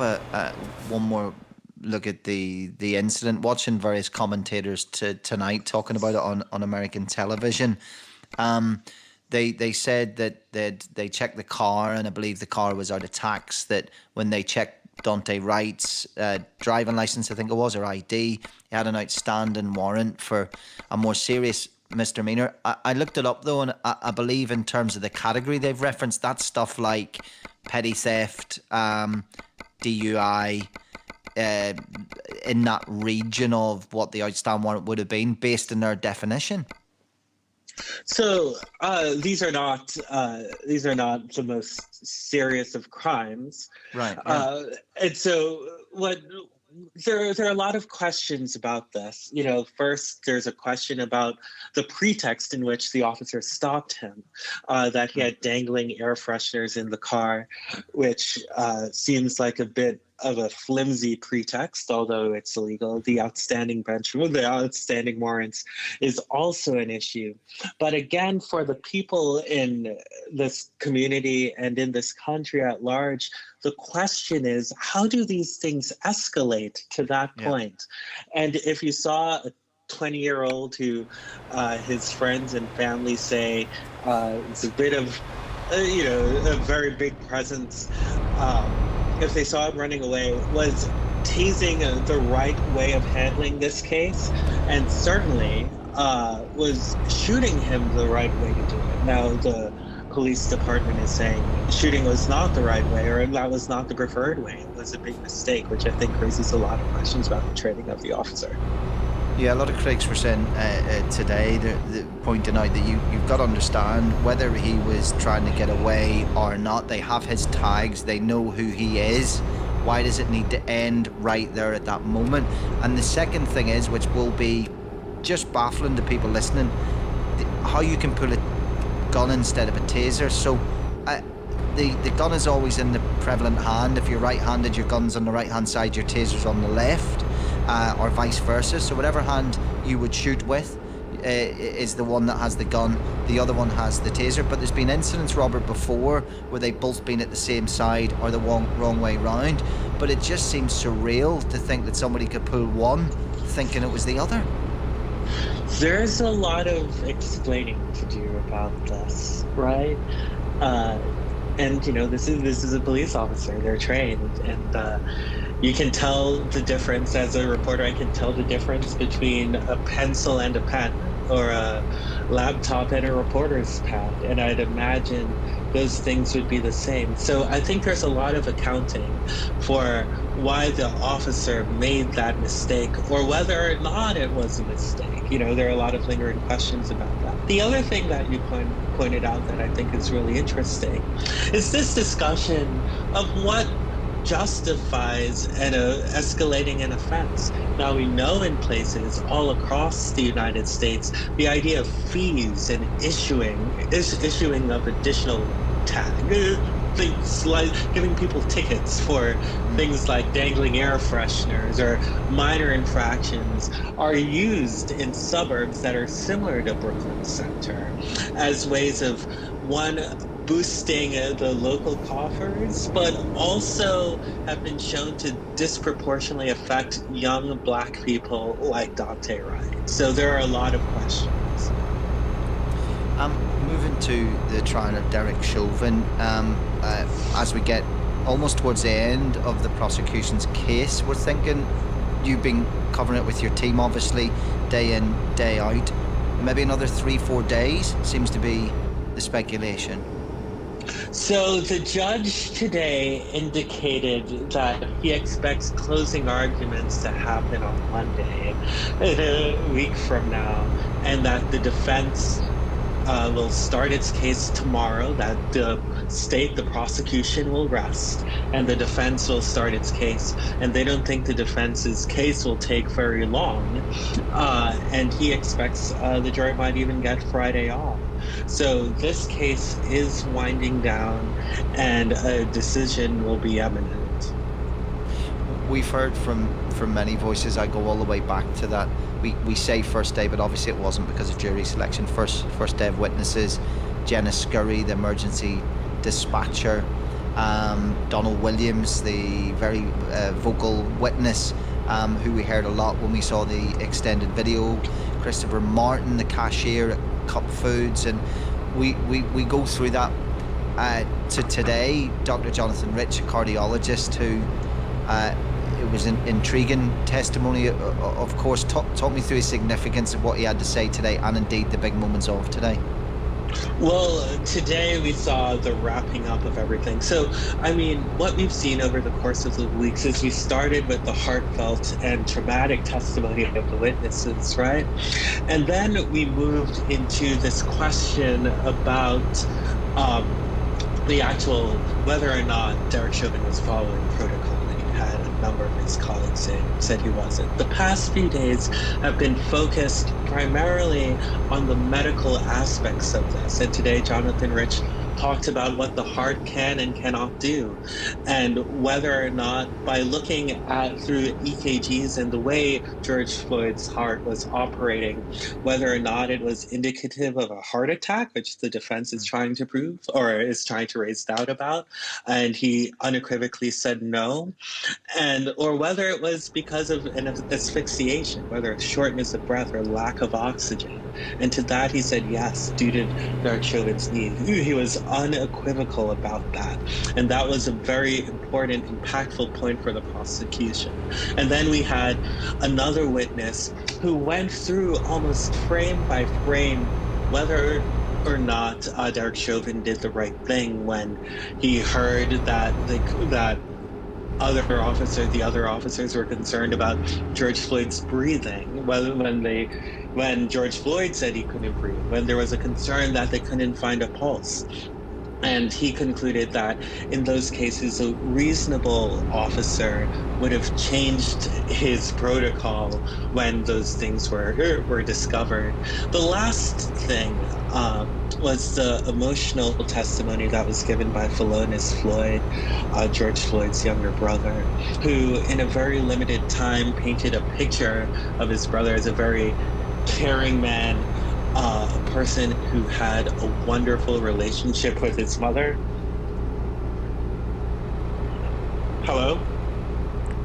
one more look at the incident, watching various commentators tonight talking about it on American television, They said that they checked the car, and I believe the car was out of tax, that when they checked Dante Wright's driving license, I think it was, or ID, he had an outstanding warrant for a more serious misdemeanor. I looked it up, though, and I believe in terms of the category they've referenced, that's stuff like petty theft, DUI, in that region of what the outstanding warrant would have been based on their definition. So these are not the most serious of crimes, right? And so there are a lot of questions about this. First, there's a question about the pretext in which the officer stopped him, that he had dangling air fresheners in the car, which seems like a bit of a flimsy pretext, although it's illegal. The outstanding warrants is also an issue. But again, for the people in this community and in this country at large, the question is, how do these things escalate to that point? And if you saw a 20-year-old who his friends and family say is a bit of, a very big presence, if they saw him running away, was tasing the right way of handling this case, and certainly was shooting him the right way to do it. Now, the police department is saying shooting was not the right way, or that was not the preferred way. It was a big mistake, which I think raises a lot of questions about the training of the officer. Yeah, a lot of critics were saying today, they're pointing out that you've got to understand whether he was trying to get away or not. They have his tags, they know who he is. Why does it need to end right there at that moment? And the second thing is, which will be just baffling to people listening, how you can pull a gun instead of a taser. So the gun is always in the prevalent hand. If you're right-handed, your gun's on the right-hand side, your taser's on the left, or vice versa. So whatever hand you would shoot with is the one that has the gun, the other one has the taser. But there's been incidents, Robert, before where they've both been at the same side or the wrong way round. But it just seems surreal to think that somebody could pull one thinking it was the other. There's a lot of explaining to do about this, right? And this is a police officer. They're trained, and you can tell the difference. As a reporter, I can tell the difference between a pencil and a pen, or a laptop and a reporter's pad. And I'd imagine those things would be the same. So I think there's a lot of accounting for why the officer made that mistake, or whether or not it was a mistake. There are a lot of lingering questions about that. The other thing that you pointed out that I think is really interesting is this discussion of what justifies escalating an offense. Now, we know in places all across the United States, the idea of fees and issuing of additional tag, things like giving people tickets for things like dangling air fresheners or minor infractions, are used in suburbs that are similar to Brooklyn Center as ways of, one, boosting the local coffers, but also have been shown to disproportionately affect young Black people like Dante Wright. So there are a lot of questions. Moving to the trial of Derek Chauvin, as we get almost towards the end of the prosecution's case, we're thinking, you've been covering it with your team, obviously, day in, day out. Maybe another 3-4 days seems to be the speculation. So the judge today indicated that he expects closing arguments to happen on Monday, a week from now, and that the defense will start its case tomorrow, that the prosecution will rest, and the defense will start its case. And they don't think the defense's case will take very long. And he expects the jury might even get Friday off. So this case is winding down, and a decision will be imminent. We've heard from many voices. I go all the way back to that. We say first day, but obviously it wasn't because of jury selection. First day of witnesses, Jenna Scurry, the emergency dispatcher, Donald Williams, the very vocal witness, who we heard a lot when we saw the extended video, Christopher Martin, the cashier at Cup Foods, and we go through that to today. Dr. Jonathan Rich, a cardiologist, who it was an intriguing testimony, of course. Talk me through the significance of what he had to say today, and indeed the big moments of today. Well, today we saw the wrapping up of everything. So, I mean, what we've seen over the course of the weeks is we started with the heartfelt and traumatic testimony of the witnesses, right? And then we moved into this question about the actual, whether or not Derek Chauvin was following protocol. Had a number of his colleagues said he wasn't. The past few days have been focused primarily on the medical aspects of this. And today, Jonathan Rich talked about what the heart can and cannot do, and whether or not, by looking at through EKGs and the way George Floyd's heart was operating, whether or not it was indicative of a heart attack, which the defense is trying to prove or is trying to raise doubt about. And he unequivocally said no. Or whether it was because of an asphyxiation, whether it's shortness of breath or lack of oxygen. And to that he said yes, due to Derek Chauvin's need. He was unequivocal about that. And that was a very important, impactful point for the prosecution. And then we had another witness who went through almost frame by frame whether or not Derek Chauvin did the right thing when he heard that the other officers were concerned about George Floyd's breathing, when George Floyd said he couldn't breathe, when there was a concern that they couldn't find a pulse. And he concluded that in those cases, a reasonable officer would have changed his protocol when those things were discovered. The last thing was the emotional testimony that was given by Philonise Floyd, George Floyd's younger brother, who in a very limited time painted a picture of his brother as a very caring man, a person who had a wonderful relationship with his mother. Hello?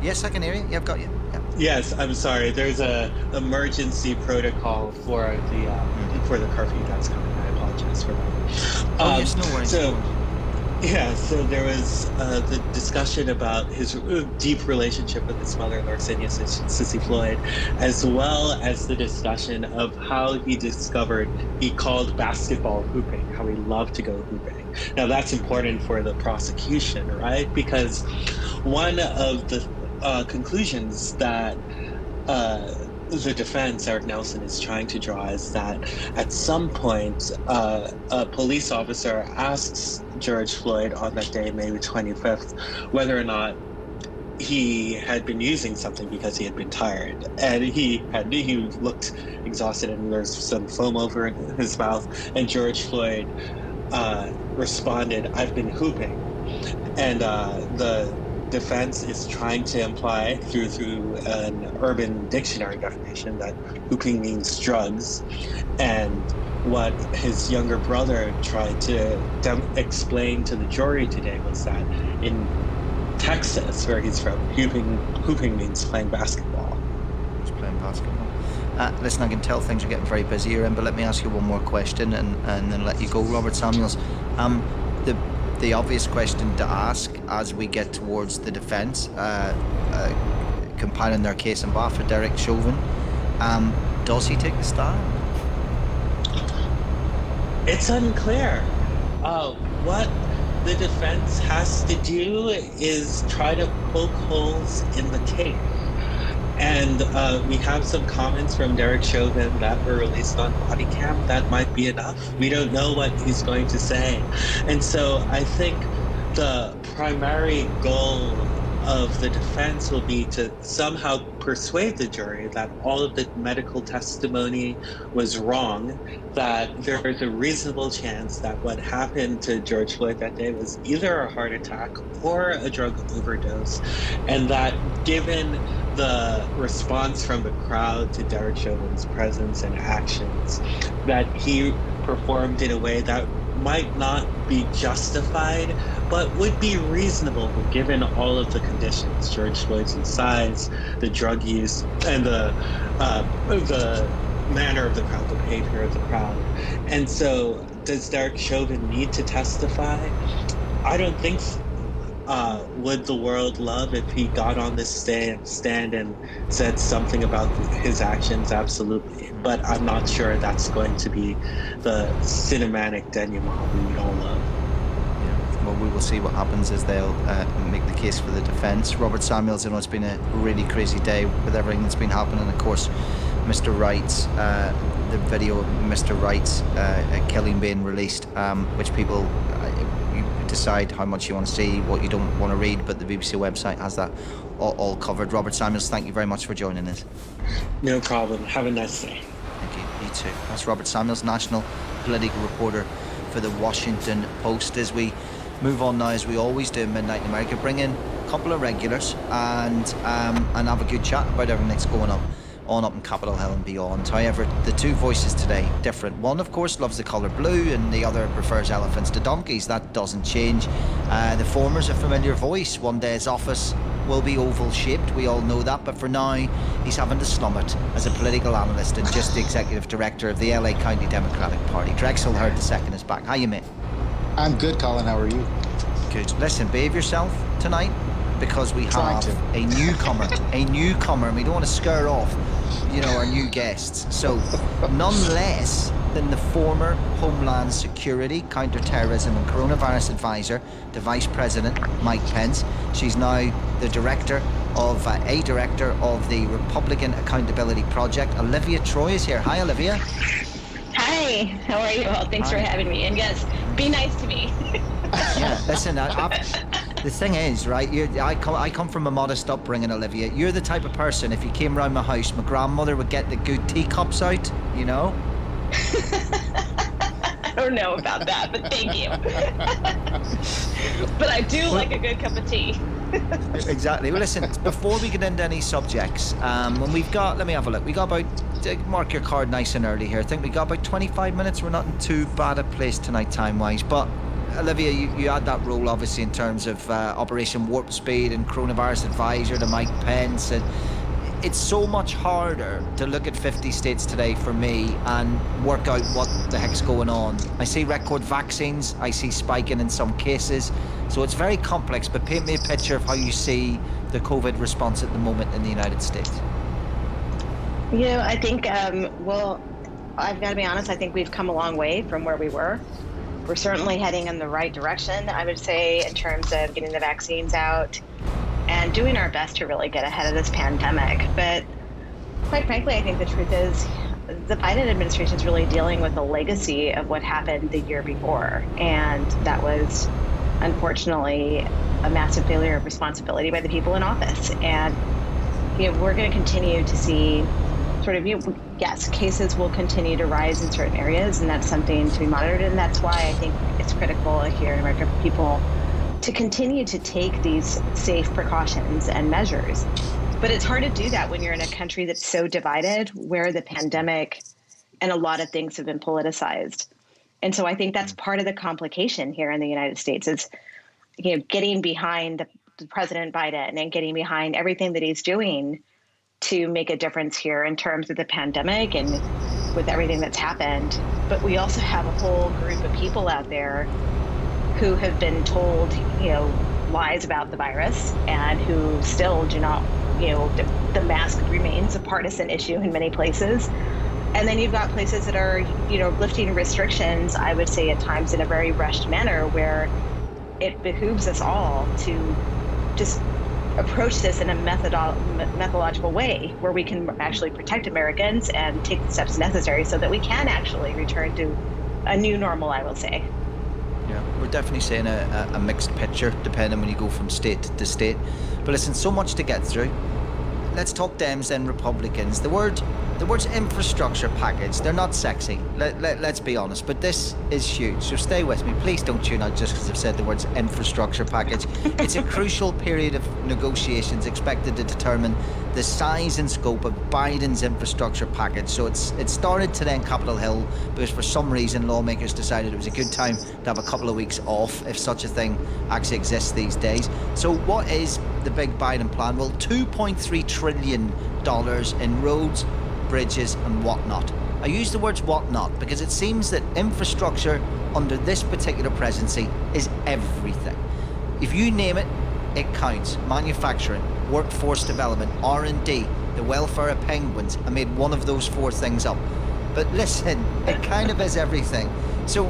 Yes, I can hear you. Yeah, I've got you. Yeah. Yes, I'm sorry. There's a emergency protocol for the curfew that's coming. I apologize for that. Yes, no worries. So there was the discussion about his deep relationship with his mother, Larcenia Sissy Floyd, as well as the discussion of how he called basketball hooping, how he loved to go hooping. Now that's important for the prosecution, right? Because one of the conclusions that the defense, Eric Nelson, is trying to draw is that at some point a police officer asks George Floyd on that day, May 25th, whether or not he had been using something because he had been tired, and he looked exhausted and there's some foam over his mouth, and George Floyd responded, "I've been hooping," and the defense is trying to imply through an Urban Dictionary definition that hooping means drugs, and what his younger brother tried to explain to the jury today was that in Texas, where he's from, hooping means playing basketball. He's playing basketball. Listen, I can tell things are getting very busy here, but let me ask you one more question and then let you go, Robert Samuels. The obvious question to ask as we get towards the defence compiling their case on behalf of Derek Chauvin, does he take the stand? It's unclear. What the defense has to do is try to poke holes in the case. And we have some comments from Derek Chauvin that were released on body cam. That might be enough. We don't know what he's going to say. And so I think the primary goal of the defense will be to somehow persuade the jury that all of the medical testimony was wrong, that there is a reasonable chance that what happened to George Floyd that day was either a heart attack or a drug overdose, and that given the response from the crowd to Derek Chauvin's presence and actions, that he performed in a way that might not be justified, but would be reasonable given all of the conditions: George Floyd's size, the drug use, and the manner of the crowd, the behavior of the crowd. And so, does Derek Chauvin need to testify? I don't think so. Would the world love if he got on this stand and said something about his actions? Absolutely. But I'm not sure that's going to be the cinematic denouement we would all love. Yeah. Well, we will see what happens as they'll make the case for the defence. Robert Samuels, I know it's been a really crazy day with everything that's been happening. Of course, Mr. Wright's, the video of Mr. Wright's killing being released, which people... decide how much you want to see, what you don't want to read, but the BBC website has that all covered. Robert Samuels, thank you very much for joining us. No problem. Have a nice day. Thank you. You too. That's Robert Samuels, national political reporter for the Washington Post. As we move on now, as we always do in Midnight in America, bring in a couple of regulars and have a good chat about everything that's going on up in Capitol Hill and beyond. However, the two voices today different. One, of course, loves the colour blue, and the other prefers elephants to donkeys. That doesn't change. The former's a familiar voice. One day his office will be oval shaped, we all know that, but for now he's having to slum it as a political analyst and just the executive director of the LA County Democratic Party. Drexel Hurd II is back. How you, mate? I'm good, Colin. How are you? Good. Listen, behave yourself tonight, because we have a newcomer, and we don't want to scare off, our new guests. So, none less than the former Homeland Security, Counterterrorism and Coronavirus Advisor to Vice President Mike Pence. She's now the director of the Republican Accountability Project. Olivia Troy is here. Hi, Olivia. Hi, how are you all? Thanks for having me. And yes, Be nice to me. Yeah, listen, the thing is, right, I come from a modest upbringing, Olivia. You're the type of person, if you came round my house, my grandmother would get the good teacups out, you know? I don't know about that, but thank you. But I do like a good cup of tea. Exactly. Well, listen, before we get into any subjects, when we've got, let me have a look. We got about, mark your card nice and early here. I think we got about 25 minutes. We're not in too bad a place tonight time-wise. But, Olivia, you had that role, obviously, in terms of Operation Warp Speed and Coronavirus Advisor to Mike Pence. And it's so much harder to look at 50 states today for me and work out what the heck's going on. I see record vaccines. I see spiking in some cases. So it's very complex, but paint me a picture of how you see the COVID response at the moment in the United States. You know, I think, well, I've got to be honest, I think we've come a long way from where we were. We're certainly heading in the right direction, I would say, in terms of getting the vaccines out and doing our best to really get ahead of this pandemic. But quite frankly, I think the truth is the Biden administration is really dealing with the legacy of what happened the year before. And that was, unfortunately, a massive failure of responsibility by the people in office. And you know, we're going to continue to see sort of, yes, cases will continue to rise in certain areas, and that's something to be monitored. And that's why I think it's critical here in America for people to continue to take these safe precautions and measures. But it's hard to do that when you're in a country that's so divided, where the pandemic and a lot of things have been politicized. And so I think that's part of the complication here in the United States is, you know, getting behind the President Biden and getting behind everything that he's doing to make a difference here in terms of the pandemic and with everything that's happened. But we also have a whole group of people out there who have been told, you know, lies about the virus and who still do not, you know, the mask remains a partisan issue in many places. And then you've got places that are, you know, lifting restrictions, I would say at times in a very rushed manner, where it behooves us all to just approach this in a methodological way where we can actually protect Americans and take the steps necessary so that we can actually return to a new normal, I will say. Yeah, we're definitely seeing a mixed picture depending when you go from state to state. But listen, so much to get through. Let's talk Dems and Republicans. The words infrastructure package, they're not sexy. Let's be honest, but this is huge. So stay with me. Please don't tune out just because I've said the words infrastructure package. It's a crucial period of negotiations expected to determine the size and scope of Biden's infrastructure package. So it started today in Capitol Hill because for some reason lawmakers decided it was a good time to have a couple of weeks off, if such a thing actually exists these days. So what is the big Biden plan? Well, $2.3 trillion in roads, bridges and whatnot. I use the words whatnot because it seems that infrastructure under this particular presidency is everything. If you name it, it counts. Manufacturing, workforce development, R&D, the welfare of penguins. I made one of those four things up. But listen, it kind of is everything. So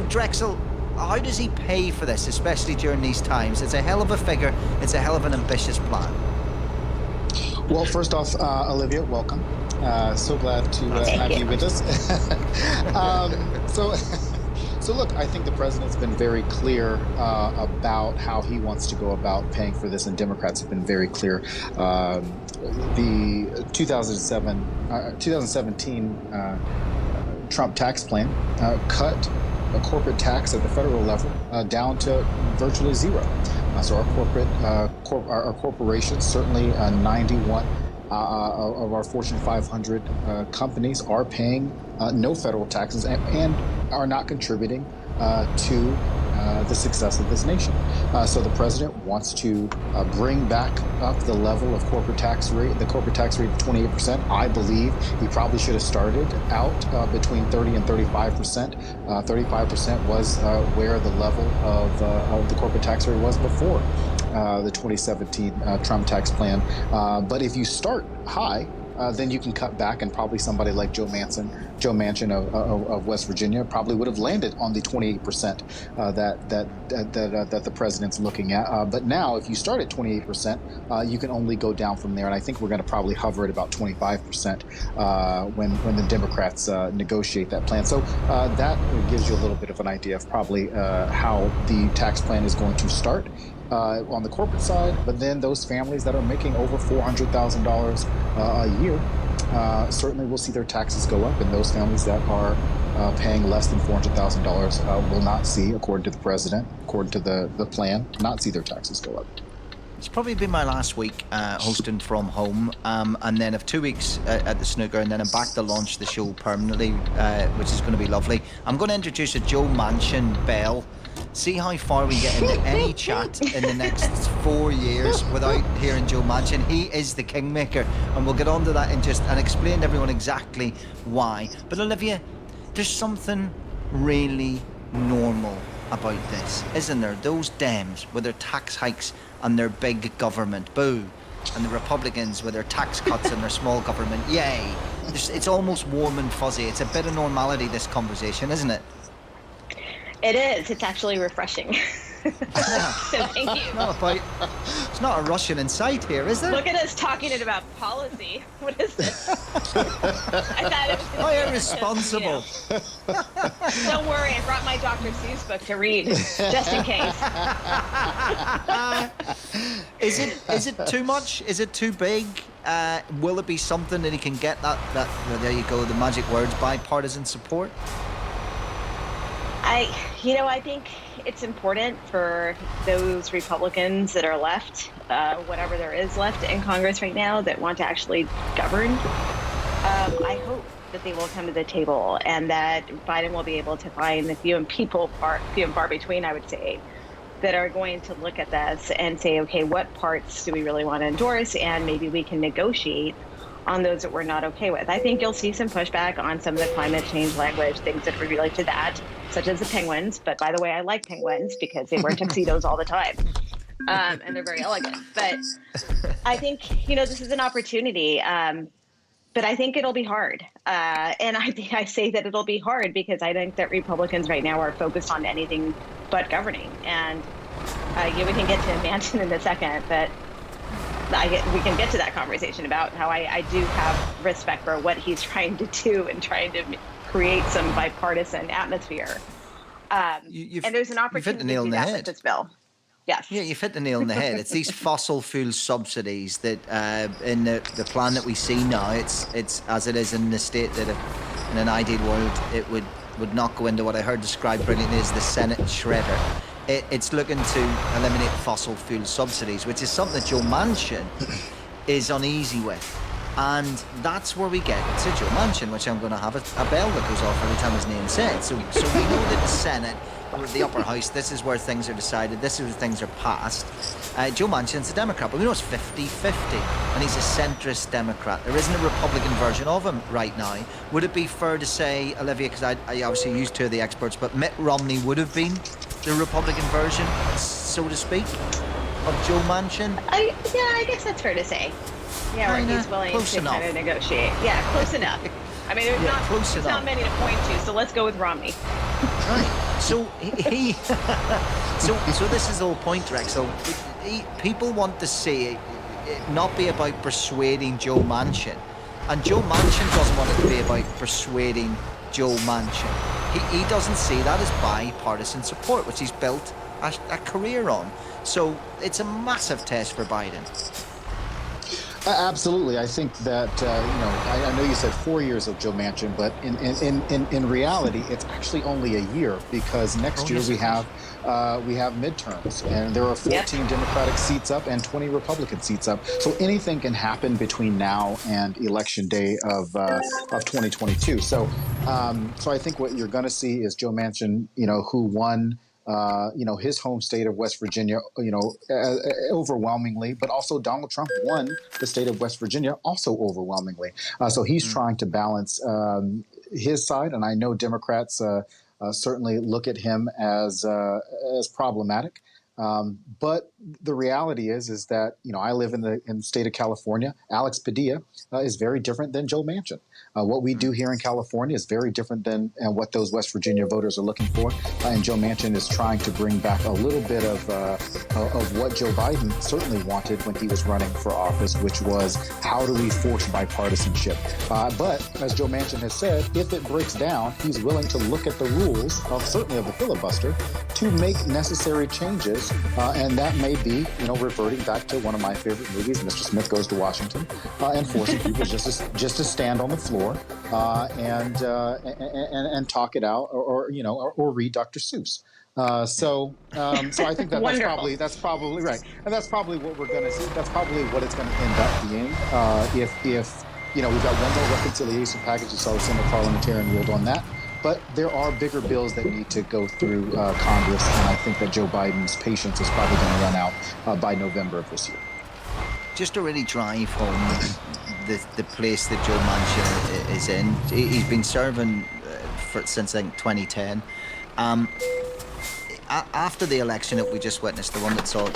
Drexel, how does he pay for this, especially during these times? It's a hell of a figure. It's a hell of an ambitious plan. Well, first off, Olivia, welcome. So glad to have you with us. So look, I think the president's been very clear about how he wants to go about paying for this, and Democrats have been very clear. The 2017 Trump tax plan cut a corporate tax at the federal level down to virtually zero. So our corporations, certainly 91 of our Fortune 500 companies are paying no federal taxes and are not contributing to the success of this nation. So the president wants to bring back up the level of corporate tax rate, the corporate tax rate of 28%. I believe he probably should have started out between 30 and 35%. 35% was where the level of the corporate tax rate was before the 2017 Trump tax plan. But if you start high, then you can cut back, and probably somebody like Joe Manchin of West Virginia probably would have landed on the 28% that the president's looking at. But now, if you start at 28%, you can only go down from there. And I think we're going to probably hover at about 25% when the Democrats negotiate that plan. So that gives you a little bit of an idea of probably how the tax plan is going to start. On the corporate side, but then those families that are making over $400,000 a year certainly will see their taxes go up, and those families that are paying less than $400,000 will not see, according to the president, according to the plan, not see their taxes go up. It's probably been my last week hosting from home, and then I've 2 weeks at the snooker, and then I'm back to launch the show permanently, which is going to be lovely. I'm going to introduce a Joe Manchin bell. See how far we get into any chat in the next 4 years without hearing Joe Manchin. He is the kingmaker, and we'll get onto that and explain to everyone exactly why. But Olivia, there's something really normal about this, isn't there? Those Dems with their tax hikes and their big government, boo, and the Republicans with their tax cuts and their small government, yay. It's almost warm and fuzzy. It's a bit of normality, this conversation, isn't it? It is. It's actually refreshing. So thank you. It's not a Russian in sight here, is there? Look at us talking about policy. What is this? I thought it was How irresponsible. Don't worry, I brought my Dr. Seuss book to read, just in case. Is it too much? Is it too big? Will it be something that he can get that there you go, the magic words, bipartisan support? I think it's important for those Republicans that are left, whatever there is left in Congress right now, that want to actually govern. I hope that they will come to the table and that Biden will be able to find the few and far between, I would say, that are going to look at this and say, okay, what parts do we really want to endorse? And maybe we can negotiate on those that we're not okay with. I think you'll see some pushback on some of the climate change language, things that relate to that, such as the penguins. But by the way, I like penguins because they wear tuxedos all the time. And they're very elegant. But I think, this is an opportunity. But I think it'll be hard. And I say that it'll be hard because I think that Republicans right now are focused on anything but governing. And we can get to Manchin in a second, but we can get to that conversation about how I do have respect for what he's trying to do and trying to create some bipartisan atmosphere. And there's an opportunity to do that with this bill. Yes. Yeah, you've hit the nail on the head. It's these fossil fuel subsidies that in the plan that we see now, it's as it is in the state that in an ideal world it would not go into what I heard described brilliantly as the Senate shredder. It's looking to eliminate fossil fuel subsidies, which is something that Joe Manchin is uneasy with. And that's where we get to Joe Manchin, which I'm going to have a bell that goes off every time his name's said. So we know that the Senate, or the upper house, this is where things are decided, this is where things are passed. Joe Manchin's a Democrat, but we know it's 50-50, and he's a centrist Democrat. There isn't a Republican version of him right now. Would it be fair to say, Olivia, because I obviously used two of the experts, but Mitt Romney would have been the Republican version, so to speak, of Joe Manchin? I guess that's fair to say. Yeah, where he's willing to kind of negotiate. Yeah, close enough. I mean, there's not many to point to, so let's go with Romney. Right. So so this is the whole point, Rex. So people want to see it not be about persuading Joe Manchin, and Joe Manchin doesn't want it to be about persuading Joe Manchin. He doesn't see that as bipartisan support, which he's built a career on. So it's a massive test for Biden. Absolutely. I think that, I know you said 4 years of Joe Manchin, but in reality, it's actually only a year because next year we have midterms and there are 14 Democratic seats up and 20 Republican seats up. So anything can happen between now and election day of 2022. So I think what you're going to see is Joe Manchin, who won his home state of West Virginia, overwhelmingly, but also Donald Trump won the state of West Virginia also overwhelmingly. So he's trying to balance his side, and I know Democrats certainly look at him as problematic. But the reality is that, I live in the state of California. Alex Padilla is very different than Joe Manchin. What we do here in California is very different than what those West Virginia voters are looking for. And Joe Manchin is trying to bring back a little bit of what Joe Biden certainly wanted when he was running for office, which was how do we force bipartisanship? But as Joe Manchin has said, if it breaks down, he's willing to look at the rules of certainly of the filibuster to make necessary changes. And that may be, reverting back to one of my favorite movies, Mr. Smith Goes to Washington, and forcing people just to stand on the floor and talk it out, or read Dr. Seuss. So I think that's probably right, and that's probably what we're going to see. That's probably what it's going to end up being. If we've got one more reconciliation package. You saw the Senate parliamentarian ruled on that. But there are bigger bills that need to go through Congress, and I think that Joe Biden's patience is probably going to run out by November of this year. Just to really drive home the place that Joe Manchin is in, he's been serving since, I think, 2010. After the election that we just witnessed, the one that saw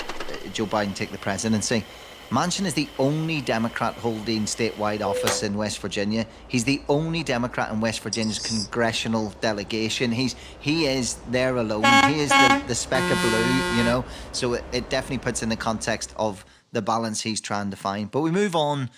Joe Biden take the presidency, Manchin is the only Democrat holding statewide office in West Virginia. He's the only Democrat in West Virginia's congressional delegation. He is there alone. He is the speck of blue, So it definitely puts in the context of the balance he's trying to find. But we move on